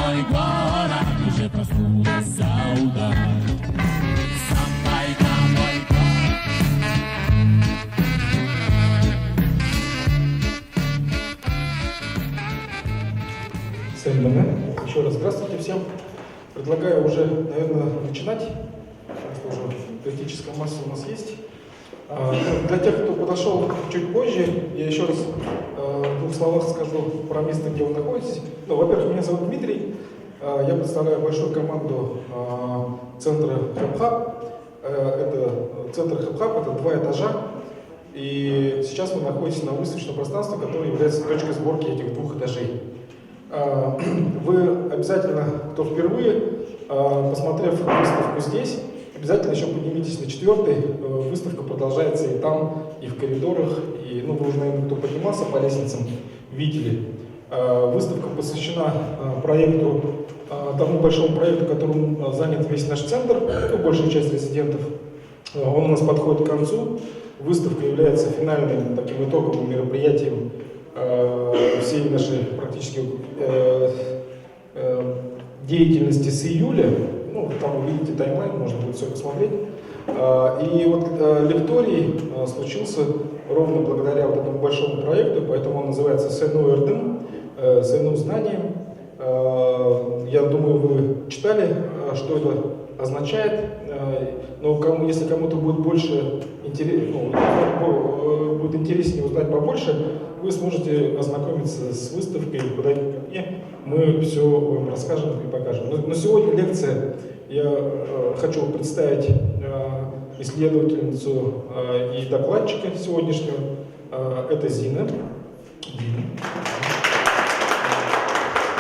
мой город уже проснулся удар. Самбайка, мой город. Всем добрый. Еще раз здравствуйте всем. Предлагаю уже, наверное, начинать, потому что уже критическая масса у нас есть. Для тех, кто подошел чуть позже, я еще раз в двух словах скажу про место, где вы находитесь. Ну, во-первых, меня зовут Дмитрий. Я представляю большую команду центра HelpHub. Это центр HelpHub, это 2 этажа. И сейчас вы находитесь на выставочном пространстве, которое является точкой сборки этих 2 этажей. Вы обязательно, кто впервые, посмотрев выставку здесь, обязательно еще поднимитесь на 4-й. Выставка продолжается и там, и в коридорах. И, ну, вы уже, наверное, кто поднимался по лестницам, видели. Выставка посвящена проекту, тому большому проекту, которым занят весь наш центр, ну, большая часть резидентов. Он у нас подходит к концу. Выставка является финальным таким итоговым мероприятием всей нашей практически деятельности с июля. Ну, там вы видите таймлайн, можно будет все посмотреть. И вот лекторий случился ровно благодаря вот этому большому проекту, поэтому он называется «Сену Эрдым», «Сену знанием». Я думаю, вы читали, что это означает, но если кому-то будет больше будет интереснее узнать побольше, вы сможете ознакомиться с выставкой, подойти ко мне, мы все вам расскажем и покажем. Но сегодня лекция, я хочу представить исследовательницу и докладчика сегодняшнего, это Зина.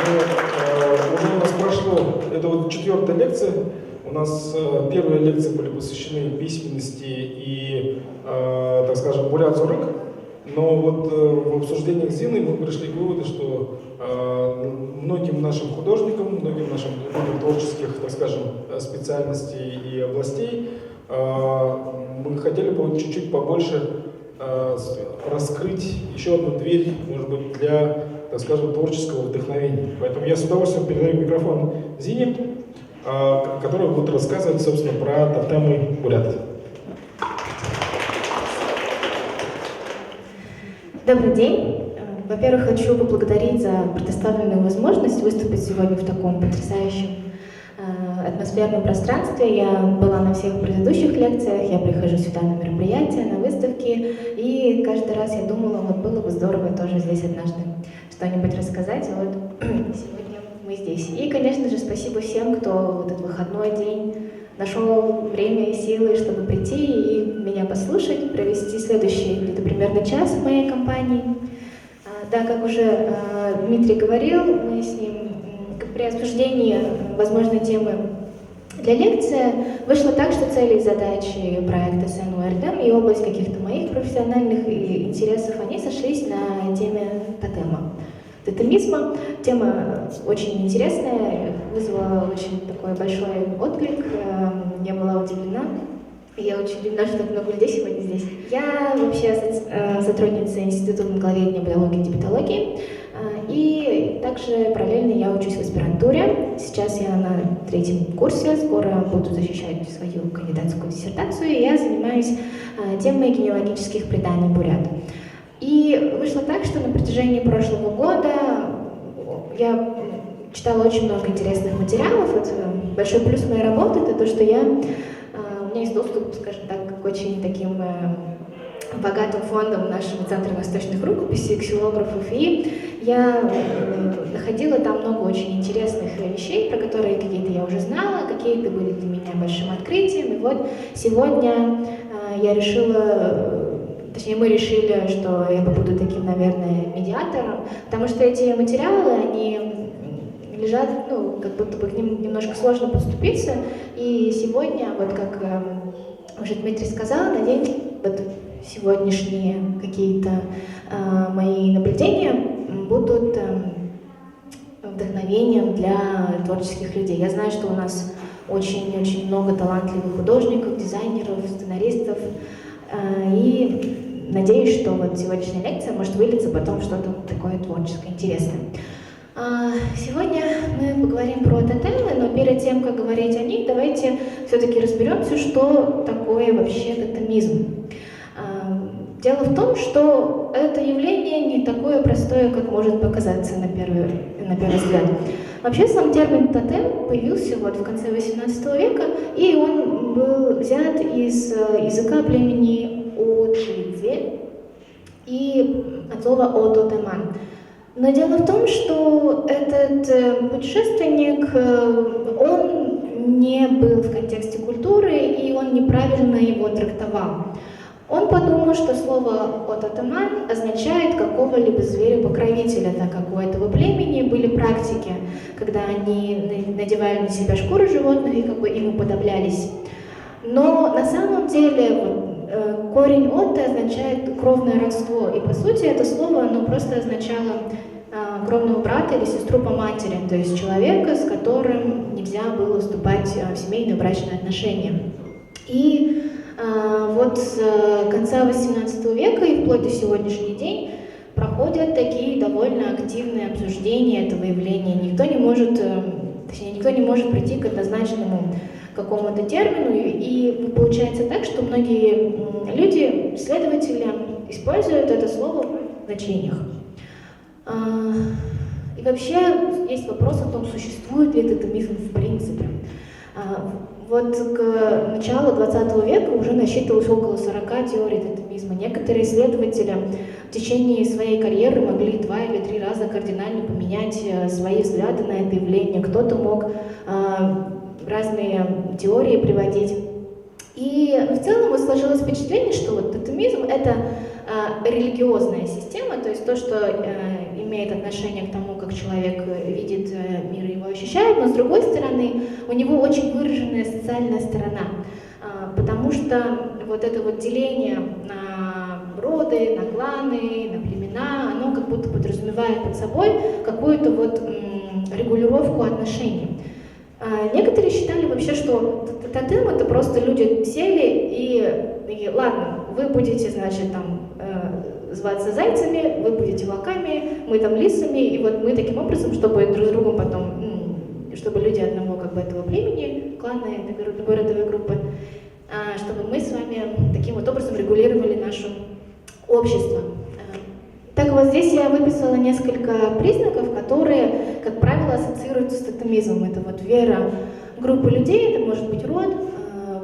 Уже у нас прошло, это вот 4-я лекция. У нас первые лекции были посвящены письменности и, так скажем, бурят-зурык. Но вот в обсуждениях с Зиной мы пришли к выводу, что многим нашим художникам, многим нашим творческих, так скажем, специальностей и областей мы хотели бы чуть-чуть побольше раскрыть еще одну дверь, может быть, для, так скажем, творческого вдохновения. Поэтому я с удовольствием передаю микрофон Зине, которая будет рассказывать, собственно, про тотемы бурят. Добрый день. Во-первых, хочу поблагодарить за предоставленную возможность выступить сегодня в таком потрясающем атмосферном пространстве. Я была на всех предыдущих лекциях, я прихожу сюда на мероприятия, на выставки, и каждый раз я думала, вот было бы здорово тоже здесь однажды что-нибудь рассказать, а вот сегодня мы здесь. И, конечно же, спасибо всем, кто в этот выходной день нашел время и силы, чтобы прийти и меня послушать, провести следующий где-то примерно час в моей компании. Да, как уже Дмитрий говорил, мы с ним при обсуждении возможной темы для лекции вышло так, что цели и задачи проекта Сену Эрдым и область каких-то моих профессиональных интересов, они сошлись на теме тотемизма. Тема очень интересная, вызвала очень такой большой отклик. Я была удивлена. Я очень удивлена, что так много людей сегодня здесь. Я вообще сотрудница Института многолетней биологии и диабетологии. И также параллельно я учусь в аспирантуре. Сейчас я на 3-м курсе, скоро буду защищать свою кандидатскую диссертацию. И я занимаюсь темой генеалогических преданий бурят. И вышло так, что на протяжении прошлого года я читала очень много интересных материалов. Вот большой плюс моей работы — это то, что у меня есть доступ, скажем так, к очень таким богатым фондом нашего Центра восточных рукописей, ксилографов, и я находила там много очень интересных вещей, про которые какие-то я уже знала, какие-то были для меня большим открытием. И вот сегодня я решила, точнее, мы решили, что я буду таким, наверное, медиатором, потому что эти материалы, они лежат, ну, как будто бы к ним немножко сложно подступиться. И сегодня, вот как уже Дмитрий сказал, надеюсь, вот сегодняшние какие-то мои наблюдения будут вдохновением для творческих людей. Я знаю, что у нас очень-очень много талантливых художников, дизайнеров, сценаристов, и надеюсь, что вот сегодняшняя лекция может вылиться потом в что-то такое творческое, интересное. Сегодня мы поговорим про тотемы, но перед тем, как говорить о них, давайте все-таки разберемся, что такое вообще тотемизм. Дело в том, что это явление не такое простое, как может показаться на первый взгляд. Вообще сам термин «тотем» появился вот в конце XVIII века, и он был взят из языка племени Очидзе и от слова «ототеман». Но дело в том, что этот путешественник, он не был в контексте культуры, и он неправильно его трактовал. Он подумал, что слово «ототеман» означает какого-либо зверя-покровителя, так как у этого племени были практики, когда они надевали на себя шкуры животных и как бы им уподоблялись. Но на самом деле корень «отто» означает кровное родство, и по сути это слово оно просто означало кровного брата или сестру по матери, то есть человека, с которым нельзя было вступать в семейные брачные отношения. И вот с конца XVIII века и вплоть до сегодняшний день проходят такие довольно активные обсуждения этого явления. Никто не может прийти к однозначному какому-то термину, и получается так, что многие люди, исследователи, используют это слово в значениях. И вообще есть вопрос о том, существует ли тотемизм в принципе. Вот к началу 20 века уже насчитывалось около 40 теорий тотемизма. Некоторые исследователи в течение своей карьеры могли 2 или 3 раза кардинально поменять свои взгляды на это явление. Кто-то мог разные теории приводить. И в целом вот сложилось впечатление, что вот тотемизм — это религиозная система, то есть то, что имеет отношение к тому, как человек видит мир и его ощущает, но с другой стороны у него очень выраженная социальная сторона, потому что вот это вот деление на роды, на кланы, на племена, оно как будто подразумевает под собой какую-то вот регулировку отношений. Некоторые считали вообще, что тотем — это просто люди сели и ладно, вы будете, значит, там зваться зайцами, вы будете волками, мы там лисами, и вот мы таким образом, чтобы друг с другом потом, чтобы люди одного как бы этого племени, клана, любой родовой группы, чтобы мы с вами таким вот образом регулировали наше общество. Так вот, здесь я выписала несколько признаков, которые, как правило, ассоциируются с тотемизмом. Это вот вера группы людей, это может быть род,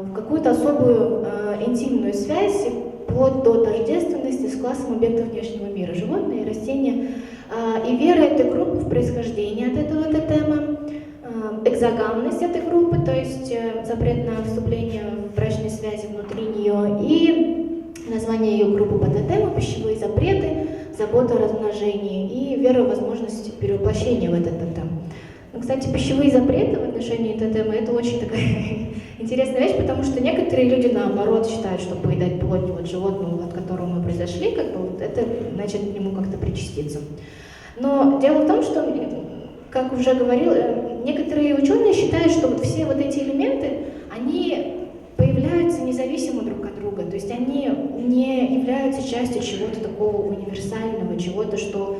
в какую-то особую интимную связь, вплоть до тождественности с классом объектов внешнего мира, животные, растения, и вера этой группы в происхождение от этого тотема, экзогамность этой группы, то есть запрет на вступление в брачные связи внутри нее, и название ее группы по тотему, пищевые запреты, забота о размножении и вера в возможность перевоплощения в этот тотем. Ну, кстати, пищевые запреты в отношении тотема — это очень такая интересная вещь, потому что некоторые люди, наоборот, считают, что поедать плоть вот животного, от которого мы произошли, как бы вот это значит к нему как-то причаститься. Но дело в том, что, как уже говорил, некоторые ученые считают, что вот все вот эти элементы, они появляются независимо друг от друга, то есть они не являются частью чего-то такого универсального, чего-то, что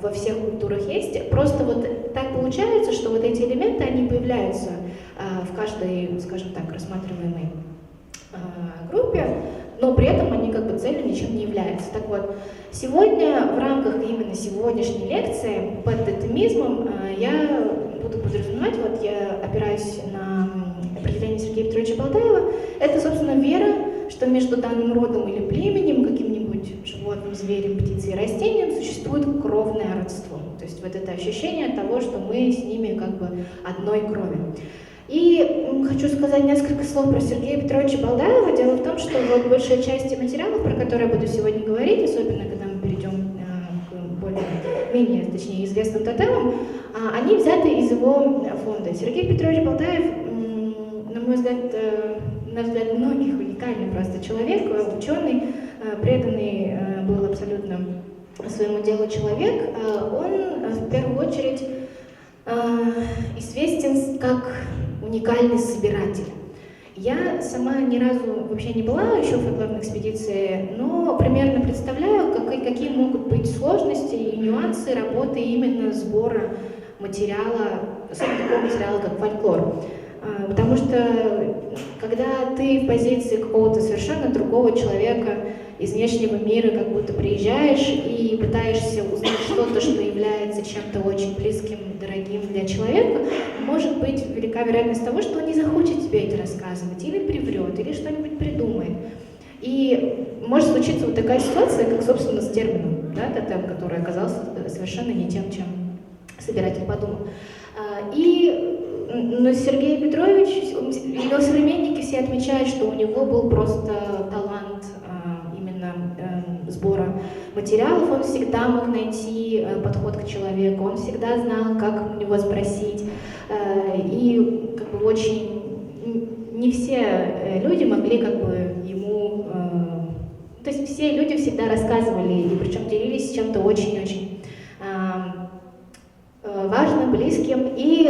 во всех культурах есть. Просто вот так получается, что вот эти элементы, они появляются в каждой, скажем так, рассматриваемой группе, но при этом они как бы целью ничем не являются. Так вот, сегодня в рамках именно сегодняшней лекции под тотемизмом я буду подразумевать, вот я опираюсь на определение Сергея Петровича Болдаева, это, собственно, вера, что между данным родом или племенем, каким-нибудь животным, зверем, птицей и растением существует кровное родство. То есть вот это ощущение того, что мы с ними как бы одной крови. И хочу сказать несколько слов про Сергея Петровича Болдаева. Дело в том, что вот большая часть материалов, про которые я буду сегодня говорить, особенно когда мы перейдем к более-менее, точнее, известным тотемам, они взяты из его фонда. Сергей Петрович Болдаев, на мой взгляд, многих уникальный просто человек, ученый, преданный был абсолютно своему делу человек. Он в первую очередь известен как уникальный собиратель. Я сама ни разу вообще не была еще в фольклорной экспедиции, но примерно представляю, какие могут быть сложности и нюансы работы именно сбора материала, особенно такого материала, как фольклор. Потому что когда ты в позиции какого-то совершенно другого человека из внешнего мира, как будто приезжаешь и пытаешься узнать что-то, что является чем-то очень близким, дорогим для человека, может быть велика вероятность того, что он не захочет тебе это рассказывать, или приврет, или что-нибудь придумает. И может случиться вот такая ситуация, как, собственно, с термином, да, тотем, который оказался совершенно не тем, чем собиратель подумал. Но Сергей Петрович, его современники все отмечают, что у него был просто талант именно сбора материалов, он всегда мог найти подход к человеку, он всегда знал, как у него спросить, и как бы очень не все люди могли как бы ему, то есть все люди всегда рассказывали, и причем делились чем-то очень-очень важным, близким, и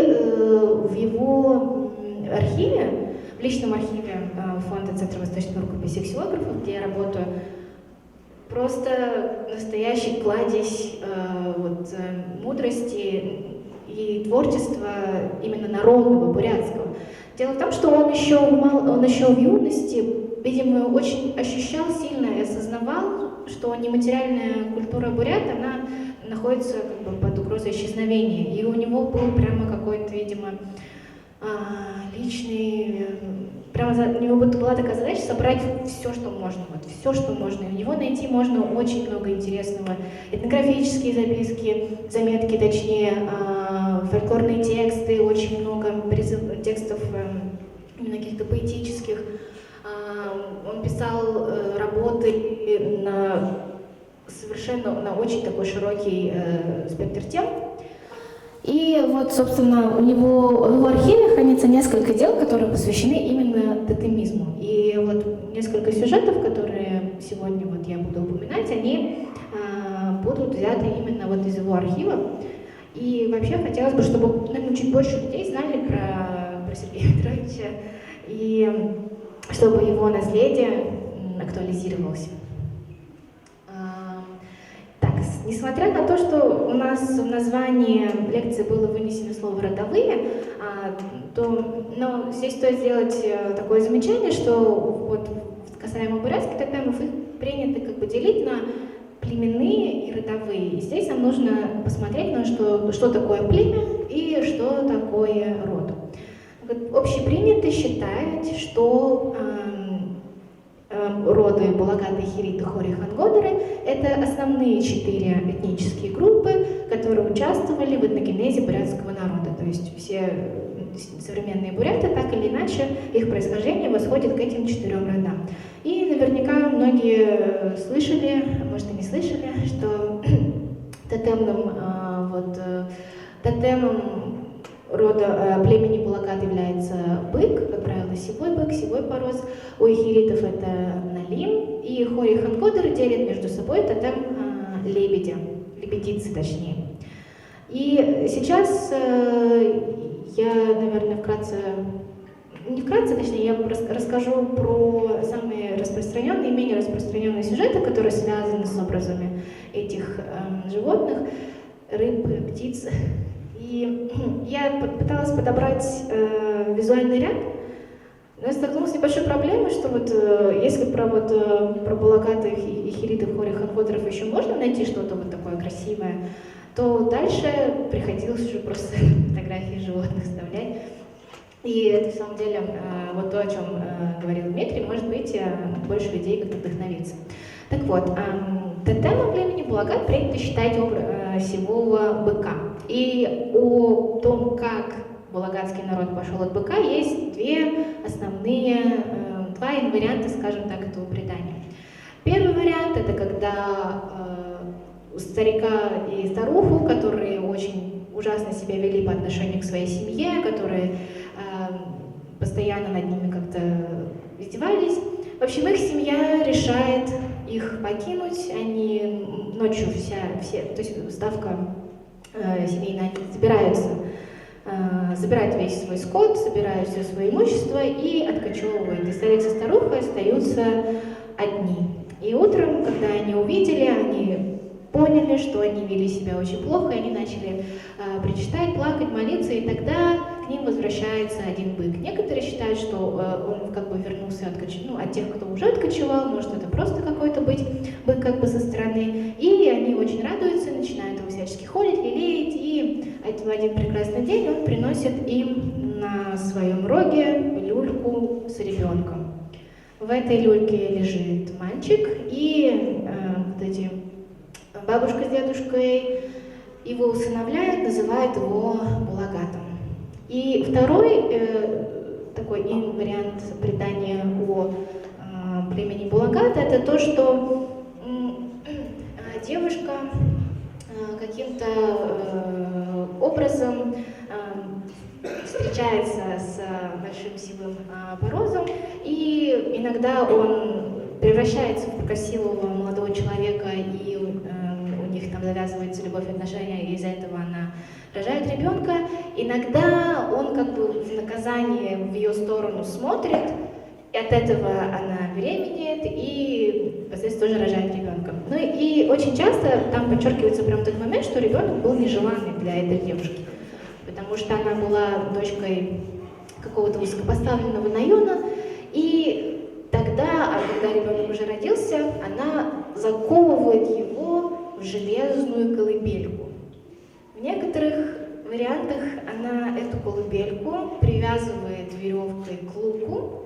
в его архиве, в личном архиве фонда Центра восточной рукописи ксилографов, где я работаю, просто настоящий кладезь мудрости и творчества именно народного, бурятского. Дело в том, что он еще в юности, видимо, очень ощущал сильно и осознавал, что нематериальная культура бурят, она находится как бы под угрозой исчезновения. И у него был прямо какой-то, видимо, личный... у него была такая задача собрать все, что можно. Вот все, что можно. И у него найти можно очень много интересного. Этнографические записки, заметки, точнее, фольклорные тексты, очень много текстов именно каких-то поэтических. Он писал работы на очень такой широкий спектр тем. И вот, собственно, в его архиве хранится несколько дел, которые посвящены именно тотемизму. И вот несколько сюжетов, которые сегодня вот я буду упоминать, они будут взяты именно вот из его архива. И вообще хотелось бы, чтобы, наверное, чуть больше людей знали про Сергея Петровича, и чтобы его наследие актуализировалось. Несмотря на то, что у нас в названии лекции было вынесено слово «родовые», но здесь стоит сделать такое замечание, что вот касаемо бурятских тотемов, их принято как бы делить на племенные и родовые. И здесь нам нужно посмотреть на что такое племя и что такое род. Общепринято считать, что роды Булагаты, Хириты, Хори, Хангодеры — это основные 4 этнические группы, которые участвовали в этногенезе бурятского народа. То есть все современные буряты, так или иначе, их происхождение восходит к этим 4 родам. И наверняка многие слышали, а может и не слышали, что тотемом рода племени Булагат является бык, как правило, сивой бык, сивой порос. У ихиритов это налим, и Хори и Хангодеры делят между собой тотем лебедя, лебедицы точнее. И сейчас я, наверное, я расскажу про самые распространенные и менее распространенные сюжеты, которые связаны с образами этих животных, рыб, птиц. И я пыталась подобрать визуальный ряд, но я столкнулась с небольшой проблемой, что вот если про Булагатых и Хиритов, Хори, Хангодеров еще можно найти что-то вот такое красивое, то дальше приходилось уже просто фотографии животных вставлять. И это, в самом деле, вот то, о чем говорил Дмитрий, может быть, больше людей как-то вдохновиться. Так вот, тотемом племени Булагат принято считать сивого быка. И о том, как булагатский народ пошел от быка, есть два варианта, скажем так, этого предания. Первый вариант — это когда старика и старуху, которые очень ужасно себя вели по отношению к своей семье, которые постоянно над ними как-то издевались. В общем, их семья решает их покинуть, они ночью то есть ставка семейная, собираются забирать весь свой скот, собирают все свое имущество и откачевывают. И старик со старухой остаются одни. И утром, когда они увидели, они поняли, что они вели себя очень плохо, и они начали причитать, плакать, молиться, и тогда к ним возвращается один бык. Некоторые считают, что он как бы вернулся от тех, кто уже откочевал, может это просто какой-то бык как бы со стороны, и они очень радуются, начинают его всячески холить, лелеять, и в один прекрасный день он приносит им на своем роге люльку с ребенком. В этой люльке лежит мальчик, и бабушка с дедушкой его усыновляют, называют его Булагатом. И второй такой вариант предания о племени Булагат — это то, что девушка каким-то образом встречается с большим сивым борозом, и иногда он превращается в красивого молодого человека, и у них там завязывается любовь и отношения, и из-за этого она рожает ребенка. Иногда он как бы в наказание в ее сторону смотрит, и от этого она беременеет и впоследствии тоже рожает ребенка. Ну и очень часто там подчеркивается прям тот момент, что ребенок был нежеланный для этой девушки, потому что она была дочкой какого-то высокопоставленного наёна, и тогда, когда ребенок уже родился, она заковывает его в железную колыбельку. В некоторых вариантах она эту колыбельку привязывает веревкой к луку,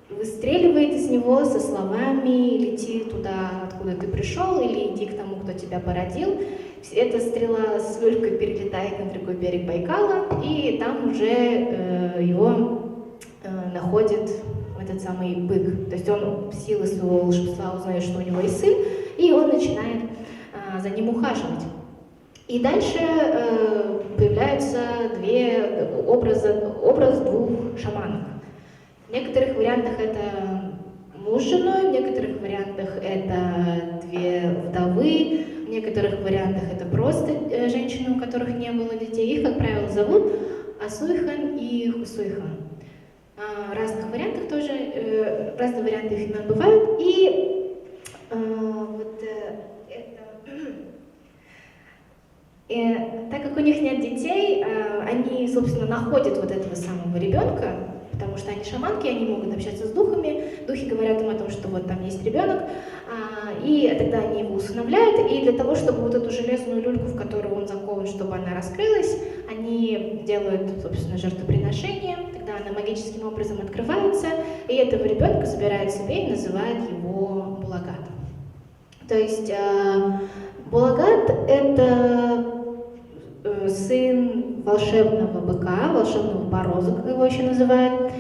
выстреливает из него со словами «лети туда, откуда ты пришел», или «иди к тому, кто тебя породил». Эта стрела с люлькой перелетает на другой берег Байкала, и там уже его находит этот самый бык. То есть он в силу своего волшебства узнает, что у него есть сын, и он начинает за ним ухаживать. И дальше появляются образ двух шаманов. В некоторых вариантах это муж с женой, в некоторых вариантах это две вдовы, в некоторых вариантах это просто женщины, у которых не было детей. Их, как правило, зовут Асуйхан и Хусуйхан. Разных вариантах тоже, разные варианты их имен бывают. И так как у них нет детей, они, собственно, находят вот этого самого ребенка, потому что они шаманки, они могут общаться с духами, духи говорят им о том, что вот там есть ребенок, и тогда они его усыновляют, и для того, чтобы вот эту железную люльку, в которую он закован, чтобы она раскрылась, они делают, собственно, жертвоприношение, тогда она магическим образом открывается, и этого ребенка забирают себе и называют его Булагатом. То есть Булагат — это сын волшебного быка, волшебного бороза, как его еще называют.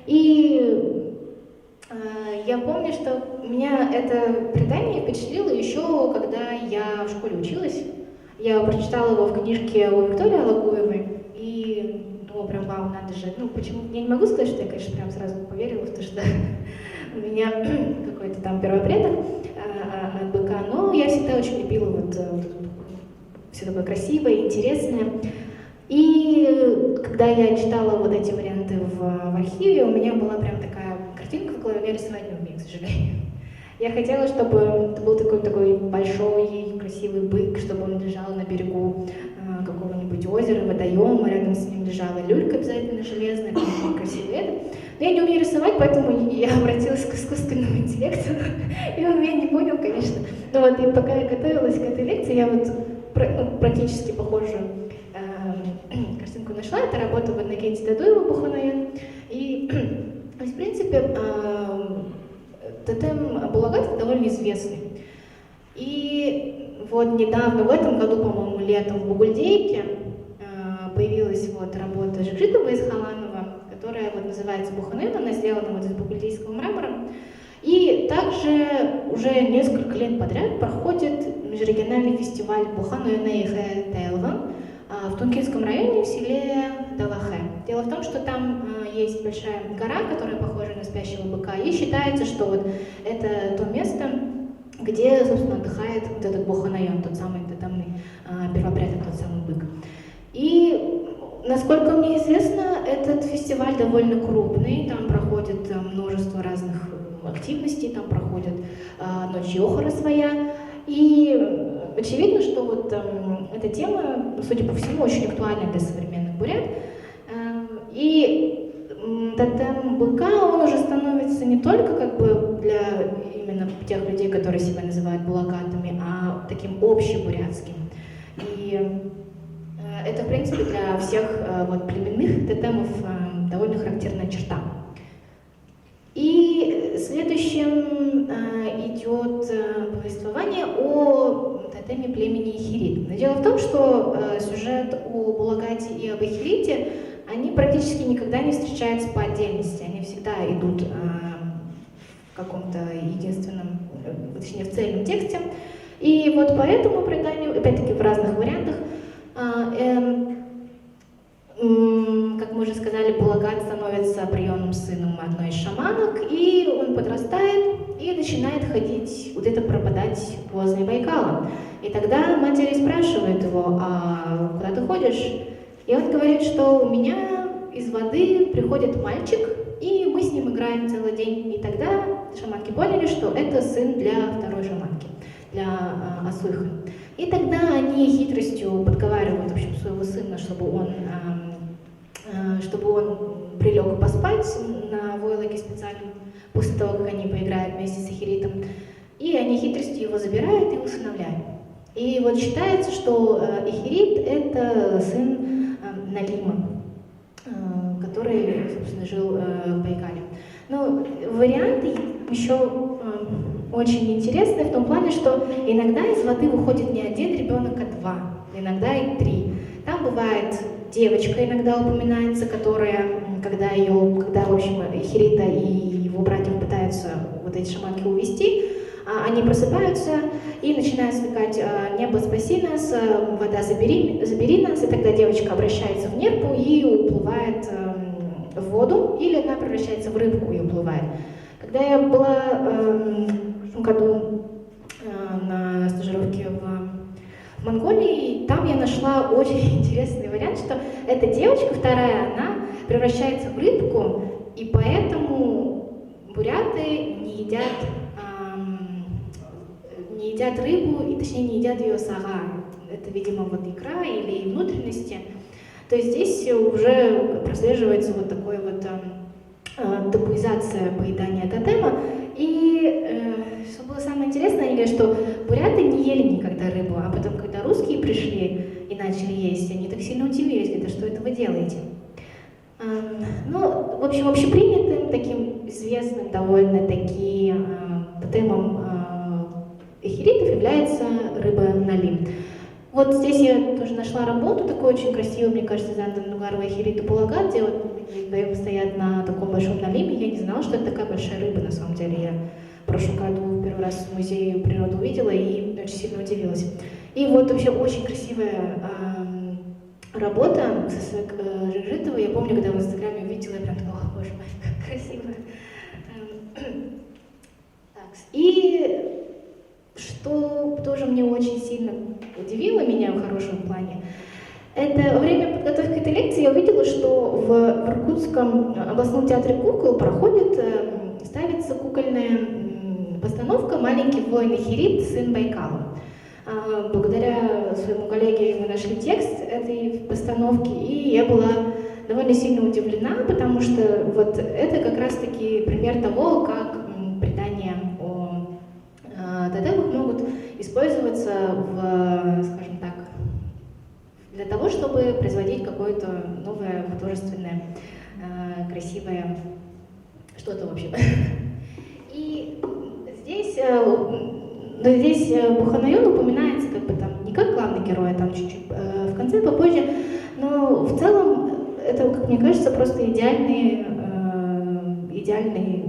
И я помню, что меня это предание впечатлило еще, когда я в школе училась. Я прочитала его в книжке у Виктории Алагуевой и думала прям, вау, надо же. Ну, почему? Я не могу сказать, что я, конечно, прям сразу поверила в то, что у меня какой-то там первопредок от быка, но я всегда очень любила вот все такое красивое, интересное. И когда я читала вот эти варианты в архиве, у меня была прям такая картинка в голове, я рисовать не умею, к сожалению. Я хотела, чтобы это был такой большой, красивый бык, чтобы он лежал на берегу какого-нибудь озера, водоема, рядом с ним лежала люлька обязательно железная, красивее. Но я не умею рисовать, поэтому я обратилась к искусственному интеллекту, и он меня не понял, конечно. Но вот и пока я готовилась к этой лекции, я вот практически похожую картинку нашла. Это работа в Иннокентия Дадуева Буханаен. И, в принципе, тотем Булагат довольно известный. И вот недавно, в этом году, по-моему, летом в Бугульдейке появилась вот работа Жикжита Байзхаланова, которая вот называется Буханаен, она сделана вот из бугульдейского мрамора. И также уже несколько лет подряд проходит межрегиональный фестиваль Буханаен-Эйхэ Тейлван в Тункинском районе в селе Далахэ. Дело в том, что там есть большая гора, которая похожа на спящего быка, и считается, что вот это то место, где, собственно, отдыхает вот этот Буханаен, тот самый тотемный первопредок, тот самый бык. И, насколько мне известно, этот фестиваль довольно крупный, там проходит множество разных активностей, там проходит ночь Йохара своя, и очевидно, что вот эта тема, судя по всему, очень актуальна для современных бурят. И тотем быка, он уже становится не только как бы для именно тех людей, которые себя называют булакатами, а таким общебурятским. И это, в принципе, для всех вот, племенных тотемов довольно характерная черта. И следующим идет повествование о тотеме племени Эхирит. Но дело в том, что сюжет о Булакате и об Эхирите, они практически никогда не встречаются по отдельности, они всегда идут в каком-то единственном, точнее в цельном тексте. И вот по этому преданию, опять-таки в разных вариантах, как мы уже сказали, Булакат становится приемным сыном одной из шаманок, и он подрастает и начинает ходить, где-то пропадать возле Байкала. И тогда матери спрашивают его: а куда ты ходишь? И он говорит, что у меня из воды приходит мальчик, и мы с ним играем целый день. И тогда шаманки поняли, что это сын для второй шаманки, для Асуйхи. И тогда они хитростью подговаривают, в общем, своего сына, чтобы он прилег поспать на войлоке специальном, после того, как они поиграют вместе с Эхиритом. И они хитростью его забирают и усыновляют. И вот считается, что Эхирит — это сын Налима, который, собственно, жил в Байкале. Но варианты еще очень интересные в том плане, что иногда из воды выходит не один ребенок, а два, иногда и три. Там бывает девочка, иногда упоминается, которая, когда, в общем, Эхирита и его братьев пытаются вот эти шаманки увести, они просыпаются и начинают свекать: «Небо, спаси нас», «Вода, забери нас», и тогда девочка обращается в нерпу и уплывает в воду, или она превращается в рыбку и уплывает. Когда я была в прошлом году на стажировке в Монголии, там я нашла очень интересный вариант, что эта девочка, вторая, она превращается в рыбку, и поэтому буряты не едят рыбу, и точнее не едят ее сага. Это, видимо, вот икра или внутренности. То есть здесь уже прослеживается вот такой вот табуизация поедания тотема. И что было самое интересное, они говорят, что буряты не ели никогда рыбу, а потом, когда русские пришли и начали есть, они так сильно удивились, говорят: что это вы делаете? Ну, в общем, общепринятым, таким известным довольно-таки тотемом эхиритов является рыба налим. Вот здесь я тоже нашла работу такую очень красивую, мне кажется, Зандан Нугарова Эхирита Булагат, где вот вдвоем стоят на таком большом налиме. Я не знала, что это такая большая рыба, на самом деле. Я в прошлом году первый раз в музее природы увидела и очень сильно удивилась. И вот вообще очень красивая работа Жижитова. Я помню, когда в Инстаграме увидела, я прям такая: о, боже мой, как красиво. И что тоже мне очень сильно удивило меня в хорошем плане, это во время подготовки к этой лекции я увидела, что в Иркутском областном театре кукол ставится кукольная постановка «Маленький воин Эхирит, сын Байкала». Благодаря своему коллеге мы нашли текст этой постановки, и я была довольно сильно удивлена, потому что вот это как раз-таки пример того, как предания о тотемах могут использоваться скажем так, для того, чтобы производить какое-то новое, художественное, красивое что-то, в общем. И здесь Буханаюн упоминается как бы там не как главный герой, а там чуть-чуть в конце, попозже, но в целом это, как мне кажется, просто идеальный,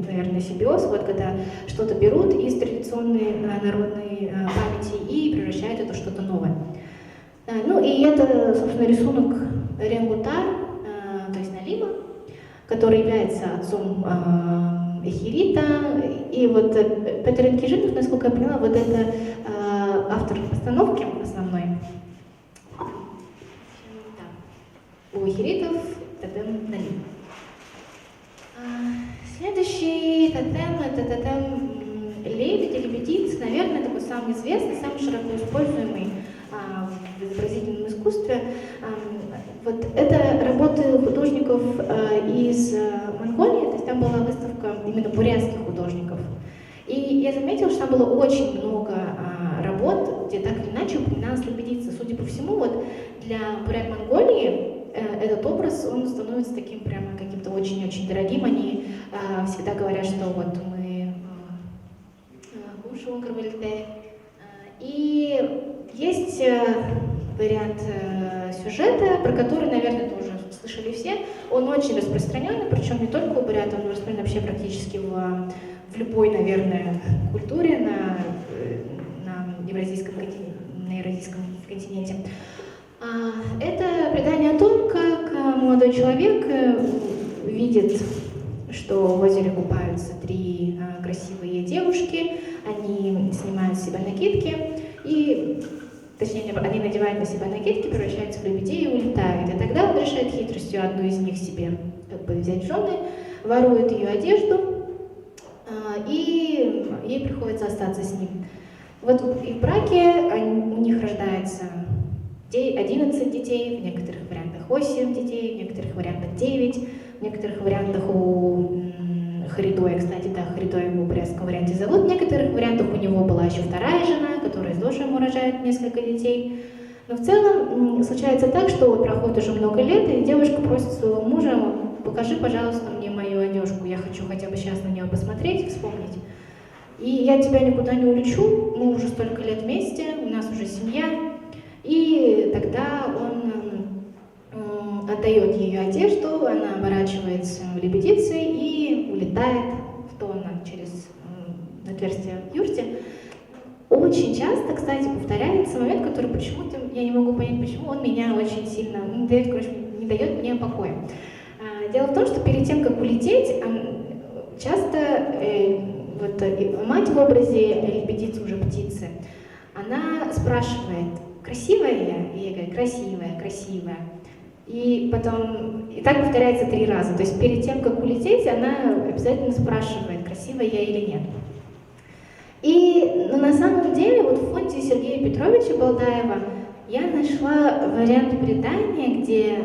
наверное, симбиоз, вот когда что-то берут из традиционной народной памяти и превращают это в что-то новое. Ну и это, собственно, рисунок Ренгутар, то есть Налима, который является отцом Эхирита. И вот Петр Инкижинов, насколько я поняла, вот это автор постановки основной. У Эхиритов тотем Налима. Следующий тотем — это тотем лебедь или лебедица, наверное, такой самый известный, самый широко используемый в изобразительном искусстве. Вот это работы художников из Монголии, то есть там была выставка именно бурятских художников. И я заметила, что там было очень много работ, где так или иначе упоминалась лебедица. Судя по всему, вот для бурят Монголии этот образ, он становится таким прямо каким-то очень-очень дорогим. Они всегда говорят, что вот мы и есть вариант сюжета, про который, наверное, тоже слышали все. Он очень распространенный, причем не только у бурят, он распространен вообще практически в любой, наверное, культуре на евразийском континенте. Это предание о том, как молодой человек видит, что в озере купаются 3 красивые девушки, они снимают с себя накидки, точнее, они надевают на себя накидки, превращаются в лебедей и улетают. И тогда он решает хитростью одну из них себе взять в жены, ворует ее одежду, и ей приходится остаться с ним. Вот и в браке у них рождается 11 детей, в некоторых вариантах 8 детей, в некоторых вариантах 9, в некоторых вариантах у Харидоя, кстати, да, Харидоя его в бурятском варианте зовут, в некоторых вариантах у него была еще 2-я жена, которая тоже ему рожает несколько детей. Но в целом случается так, что вот проходит уже много лет, и девушка просит своего мужа: покажи, пожалуйста, мне мою одежку, я хочу хотя бы сейчас на нее посмотреть, вспомнить. И я тебя никуда не улечу, мы уже столько лет вместе, у нас уже семья. И тогда он отдает ее одежду, она оборачивается лебедицей и улетает в то через отверстие в юрте. Очень часто, кстати, повторяется момент, который почему-то, я не могу понять, почему он меня очень сильно не дает мне покоя. Дело в том, что перед тем, как улететь, часто мать в образе лебедицы, уже птицы, она спрашивает: красивая я? И я говорю: красивая, красивая. И потом, и так повторяется 3 раза. То есть перед тем, как улететь, она обязательно спрашивает, красивая я или нет. Но на самом деле, вот в фонде Сергея Петровича Балдаева я нашла вариант предания, где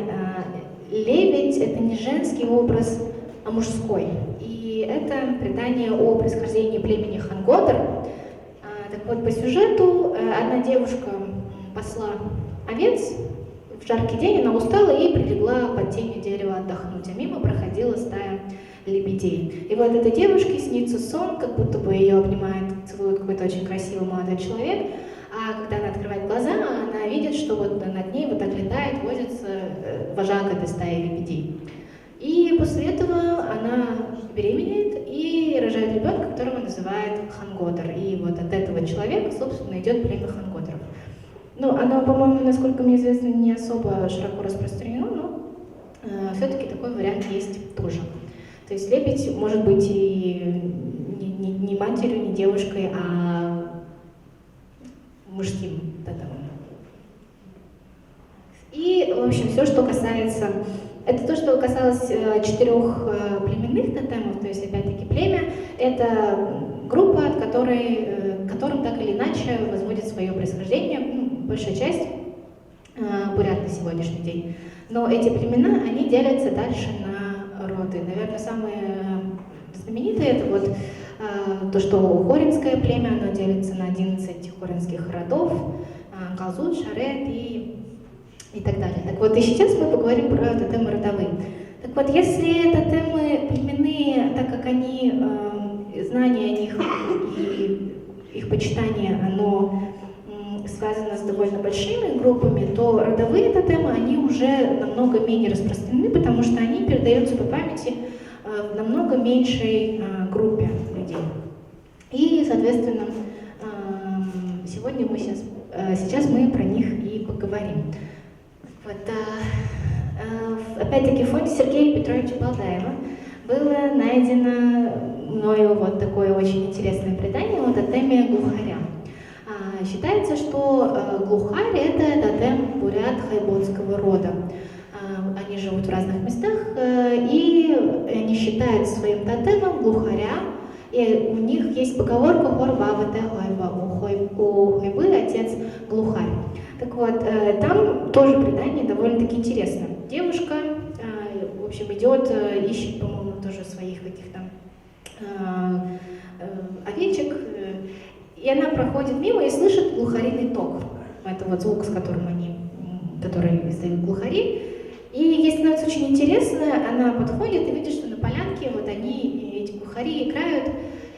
лебедь — это не женский образ, а мужской. И это предание о происхождении племени Хангодр. Так вот, по сюжету одна девушка пасла овец, в жаркий день она устала и прилегла под тенью дерева отдохнуть, а мимо проходила стая лебедей. И вот этой девушке снится сон, как будто бы ее обнимает, целует какой-то очень красивый молодой человек, а когда она открывает глаза, она видит, что вот над ней вот так летает, возится вожак этой стаи лебедей. И после этого она беременеет и рожает ребенка, которого называют Хангодр. И вот от этого человека, собственно, идет племя Хангодров. Ну, оно, по-моему, насколько мне известно, не особо широко распространено, но все-таки такой вариант есть тоже. То есть лебедь может быть и не матерью, не девушкой, а мужским тотемом. И, в общем, все, что касается... Это то, что касалось 4 племенных тотемов, то есть, опять-таки, племя — это группа, от которым так или иначе возводит свое происхождение, большая часть бурят на сегодняшний день. Но эти племена, они делятся дальше на роды. Наверное, самые знаменитые — это вот то, что хоринское племя, оно делится на 11 хоринских родов, Калзут, Шарет и так далее. Так вот, и сейчас мы поговорим про тотемы родовые. Так вот, если тотемы племенные, так как они, знание о них и их почитание, оно связано с довольно большими группами, то родовые тотемы, они уже намного менее распространены, потому что они передаются по памяти в намного меньшей группе людей. И, соответственно, сейчас мы про них и поговорим. Вот, опять-таки, в фонде Сергея Петровича Балдаева было найдено мною вот такое очень интересное предание о тотеме глухаря. Считается, что глухарь — это тотем бурят хайботского рода. Они живут в разных местах, и они считают своим тотемом глухаря И у них есть поговорка «хорба вате хойба», у хойбы отец глухарь. Так вот, там тоже предание довольно-таки интересно. Девушка, в общем, идет, ищет, по-моему, тоже своих каких-то овечек, и она проходит мимо и слышит глухариный ток. Это вот звук, который издают глухари. И ей становится очень интересно, она подходит и видит, что на полянке вот они, эти глухари, играют,